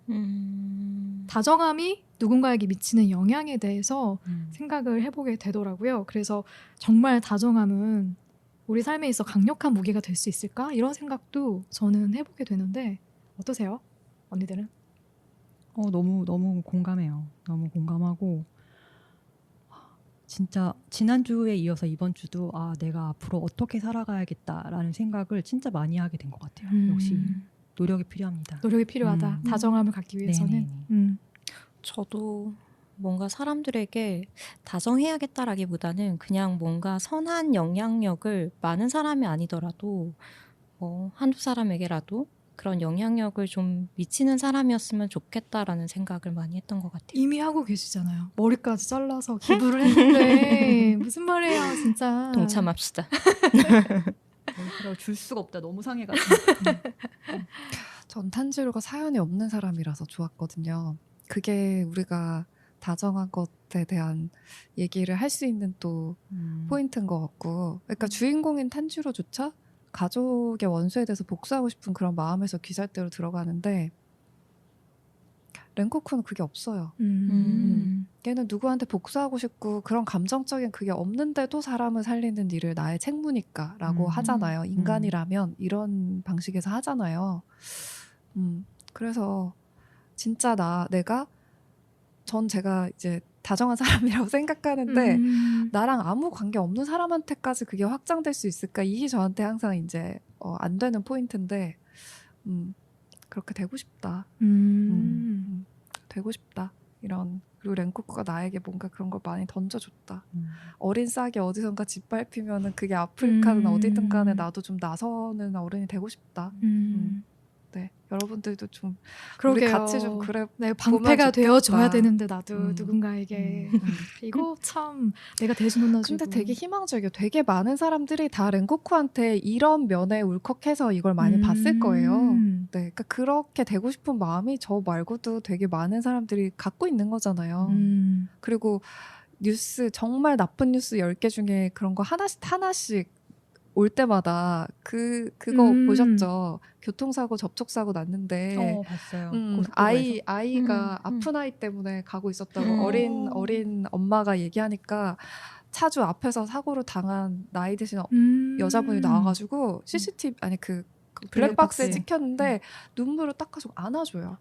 Speaker 1: 누군가에게 미치는 영향에 대해서 생각을 해보게 되더라고요. 그래서 정말 다정함은 우리 삶에 있어 강력한 무기가 될 수 있을까? 이런 생각도 저는 해보게 되는데 어떠세요? 언니들은?
Speaker 2: 너무 공감해요. 너무 공감하고 진짜 지난주에 이어서 이번 주도 내가 앞으로 어떻게 살아가야겠다라는 생각을 진짜 많이 하게 된 것 같아요. 역시 노력이 필요합니다.
Speaker 1: 노력이 필요하다. 다정함을 갖기 위해서는.
Speaker 4: 저도 뭔가 사람들에게 다정해야겠다라기보다는 그냥 뭔가 선한 영향력을 많은 사람이 아니더라도 한두 사람에게라도 그런 영향력을 좀 미치는 사람이었으면 좋겠다라는 생각을 많이 했던 것 같아요.
Speaker 1: 이미 하고 계시잖아요. 머리까지 잘라서 기부를 했는데 무슨 말이에요 진짜.
Speaker 4: 동참합시다.
Speaker 2: 머리카락을 줄 수가 없다. 너무 상해가지고.
Speaker 3: 전 탄지로가 사연이 없는 사람이라서 좋았거든요. 그게 우리가 다정한 것에 대한 얘기를 할 수 있는 또 포인트인 것 같고, 그러니까 주인공인 탄지로조차 가족의 원수에 대해서 복수하고 싶은 그런 마음에서 귀살대로 들어가는데 렌코쿠는 그게 없어요. 걔는 누구한테 복수하고 싶고 그런 감정적인 그게 없는데도 사람을 살리는 일을 나의 책무니까라고 하잖아요. 인간이라면 이런 방식에서 하잖아요. 그래서 진짜 제가 이제 다정한 사람이라고 생각하는데 나랑 아무 관계 없는 사람한테까지 그게 확장될 수 있을까? 이게 저한테 항상 이제 안 되는 포인트인데 그렇게 되고 싶다. 되고 싶다. 이런 그리고 렌코쿠가 나에게 뭔가 그런 걸 많이 던져줬다. 어린 싹이 어디선가 짓밟히면은 그게 아프리카든 어디든 간에 나도 좀 나서는 어른이 되고 싶다. 네, 여러분들도 좀
Speaker 1: 그러게요.
Speaker 3: 우리 같이 좀 그래.
Speaker 1: 네, 방패가 되어줘야 되는데 나도
Speaker 3: 음.
Speaker 1: 누군가에게 이거 참 내가 대신 혼나주고.
Speaker 3: 근데 되게 희망적이에요. 되게 많은 사람들이 다 렌코쿠한테 이런 면에 울컥해서 이걸 많이 봤을 거예요. 네, 그러니까 그렇게 되고 싶은 마음이 저 말고도 되게 많은 사람들이 갖고 있는 거잖아요. 그리고 뉴스 정말 나쁜 뉴스 10개 중에 그런 거 하나씩 올 때마다 그거 보셨죠? 교통사고 접촉사고 났는데
Speaker 2: 봤어요.
Speaker 3: 아이가 아픈 아이 때문에 가고 있었다고 어린 엄마가 얘기하니까 차주 앞에서 사고로 당한 나이 드신 여자분이 나와가지고 CCTV 아니 그 블랙박스에 찍혔는데 눈물을 닦아주고 안아줘요.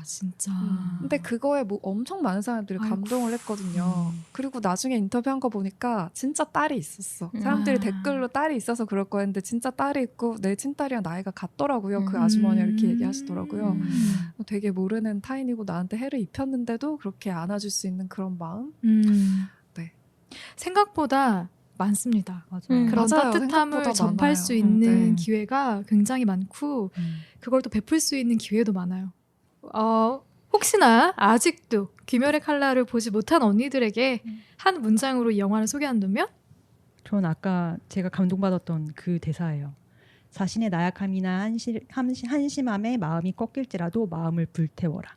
Speaker 1: 진짜.
Speaker 3: 근데 그거에 뭐 엄청 많은 사람들이 감동을 했거든요. 그리고 나중에 인터뷰한 거 보니까 진짜 딸이 있었어. 사람들이 댓글로 딸이 있어서 그럴 거였는데 진짜 딸이 있고 내 친딸이랑 나이가 같더라고요. 그 아주머니가 이렇게 얘기하시더라고요. 되게 모르는 타인이고 나한테 해를 입혔는데도 그렇게 안아줄 수 있는 그런 마음? 네.
Speaker 1: 생각보다 많습니다.
Speaker 2: 맞아요.
Speaker 1: 그런
Speaker 3: 맞아요.
Speaker 1: 따뜻함을
Speaker 3: 생각보다
Speaker 1: 전할
Speaker 3: 많아요.
Speaker 1: 수 있는
Speaker 2: 네.
Speaker 1: 기회가 굉장히 많고 그걸 또 베풀 수 있는 기회도 많아요. 혹시나 아직도 귀멸의 칼날을 보지 못한 언니들에게 한 문장으로 이 영화를 소개한다면?
Speaker 2: 전 아까 제가 감동받았던 그 대사예요. 자신의 나약함이나 한심함에 마음이 꺾일지라도 마음을 불태워라.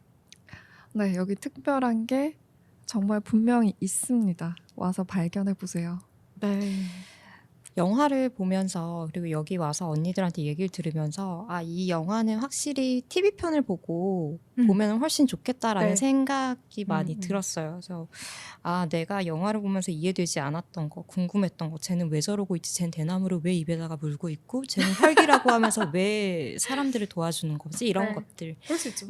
Speaker 3: 네, 여기 특별한 게 정말 분명히 있습니다. 와서 발견해 보세요.
Speaker 1: 네.
Speaker 4: 영화를 보면서 그리고 여기 와서 언니들한테 얘기를 들으면서 아, 이 영화는 확실히 TV편을 보고 보면 훨씬 좋겠다라는
Speaker 1: 네.
Speaker 4: 생각이 많이 들었어요. 그래서 아, 내가 영화를 보면서 이해되지 않았던 거, 궁금했던 거, 쟤는 왜 저러고 있지? 쟤는 대나무를 왜 입에다가 물고 있고 쟤는 혈기라고 하면서 왜 사람들을 도와주는 거지? 이런
Speaker 1: 네.
Speaker 4: 것들.
Speaker 1: 그럴 수 있죠.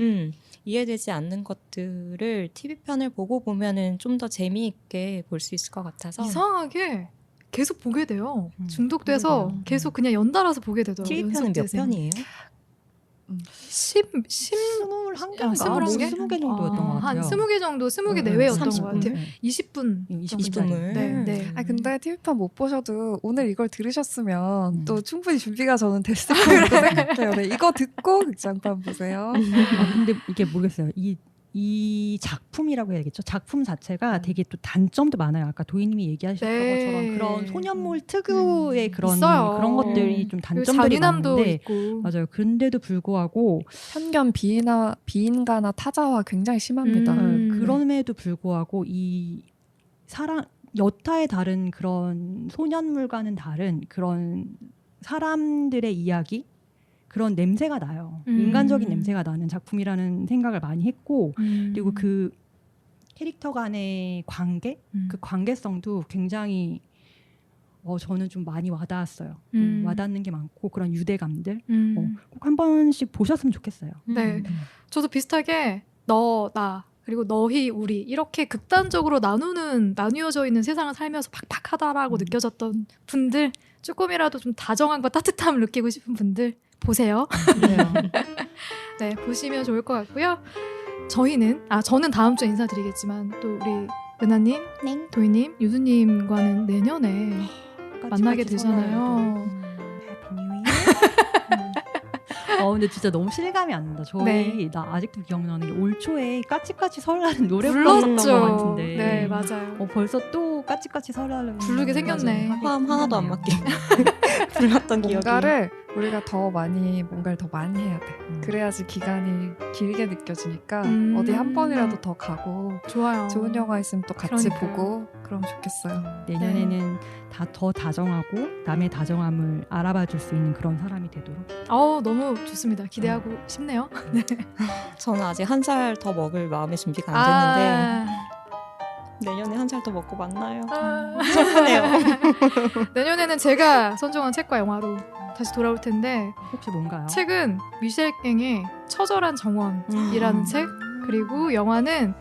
Speaker 4: 이해되지 않는 것들을 TV편을 보고 보면은 좀 더 재미있게 볼 수 있을 것 같아서
Speaker 1: 이상하게 계속 보게 돼요.
Speaker 2: 음,
Speaker 1: 중독돼서
Speaker 2: 그러게요.
Speaker 1: 계속 그냥 연달아서 보게 되더라고요.
Speaker 4: TV편은 몇 편이에요?
Speaker 1: 21개?
Speaker 2: 21개인가?
Speaker 1: 21개?
Speaker 2: 20개 정도였던 것 같아요.
Speaker 1: 한 20개 정도, 20개
Speaker 2: 응,
Speaker 1: 내외였던
Speaker 4: 30
Speaker 1: 것 같아요.
Speaker 2: 네.
Speaker 1: 20분.
Speaker 4: 20분을.
Speaker 1: 네, 네.
Speaker 3: 아 근데 TV편 못 보셔도 오늘 이걸 들으셨으면
Speaker 2: 음.
Speaker 3: 또 충분히 준비가 저는 됐을 거라고 생각해요. 네, 이거 듣고 극장판 보세요.
Speaker 2: 근데 이게 모르겠어요. 이 작품이라고 해야겠죠. 작품 자체가 되게 또 단점도 많아요. 아까 도희님이 얘기하셨던
Speaker 1: 네.
Speaker 2: 것처럼 그런 소년물 특유의 그런
Speaker 1: 있어요.
Speaker 2: 그런 것들이 좀
Speaker 1: 그리고
Speaker 2: 단점들이
Speaker 1: 잔인함도
Speaker 2: 많은데
Speaker 1: 있고.
Speaker 2: 맞아요. 그런데도 불구하고
Speaker 3: 편견 비인가나 타자화 굉장히 심합니다.
Speaker 2: 그럼에도 불구하고 이 사람 여타의 다른 그런 소년물과는 다른 그런 사람들의 이야기 그런 냄새가 나요. 인간적인 냄새가 나는 작품이라는 생각을 많이 했고 그리고 그 캐릭터 간의 관계 그 관계성도 굉장히 저는 좀 많이 와닿았어요. 와닿는 게 많고 그런 유대감들 꼭 한 번씩 보셨으면 좋겠어요.
Speaker 1: 네. 저도 비슷하게 너, 나, 그리고 너희, 우리 이렇게 극단적으로 나뉘어져 있는 세상을 살면서 팍팍하다라고 느껴졌던 분들, 조금이라도 좀 다정함과 따뜻함을 느끼고 싶은 분들 보세요. 네, 보시면 좋을 것 같고요. 저는 다음 주에 인사드리겠지만 또 우리 은하님,
Speaker 4: 네.
Speaker 1: 도희님, 유수님과는 내년에 만나게 되잖아요.
Speaker 2: 근데 진짜 너무 실감이 안 난다. 나 아직도 기억나는 게 올 초에 까치까치 설날은 노래 불렀던 것 같은데.
Speaker 1: 네, 맞아요.
Speaker 2: 벌써 또 까치까치 설날은
Speaker 1: 부르게 생겼네.
Speaker 4: 화음 하나도 안 맞게 불렀던 기억이.
Speaker 3: 우리가 뭔가를 더 많이 해야 돼. 그래야지 기간이 길게 느껴지니까 어디 한 번이라도 더 가고
Speaker 1: 좋아요.
Speaker 3: 좋은 영화 있으면 또 같이
Speaker 1: 그러니까요.
Speaker 3: 보고 그럼 좋겠어요.
Speaker 2: 내년에는 더 다정하고 남의 다정함을 알아봐 줄 수 있는 그런 사람이 되도록.
Speaker 1: 너무 좋습니다. 기대하고 싶네요. 네.
Speaker 4: 저는 아직 한 살 더 먹을 마음의 준비가 안 됐는데 내년에 한 살 더 먹고 만나요. 슬프네요.
Speaker 1: 내년에는 제가 선정한 책과 영화로 다시 돌아올 텐데
Speaker 2: 혹시 뭔가요?
Speaker 1: 책은 미셸 갱의 처절한 정원이라는 책, 그리고 영화는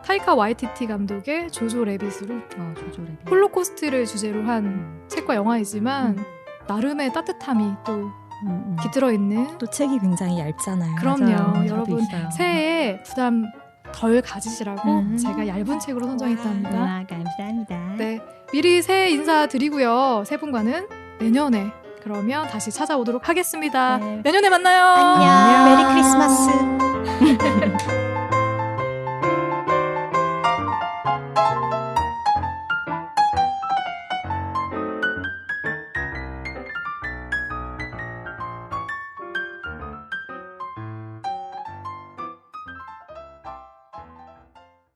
Speaker 1: 타이카 와이티티 감독의 조조 래빗으로
Speaker 2: 조조 래빗.
Speaker 1: 홀로코스트를 주제로 한 책과 영화이지만 나름의 따뜻함이 또 깃들어 있는.
Speaker 4: 또 책이 굉장히 얇잖아요.
Speaker 1: 그럼요.
Speaker 2: 맞아요.
Speaker 1: 여러분
Speaker 2: 저도 있어요.
Speaker 1: 새해에 부담 덜 가지시라고 제가 얇은 책으로 선정했답니다.
Speaker 2: 감사합니다.
Speaker 1: 네, 미리 새해 인사드리고요. 세 분과는 내년에 그러면 다시 찾아오도록 하겠습니다.
Speaker 2: 네.
Speaker 1: 내년에 만나요.
Speaker 4: 안녕. 메리 크리스마스.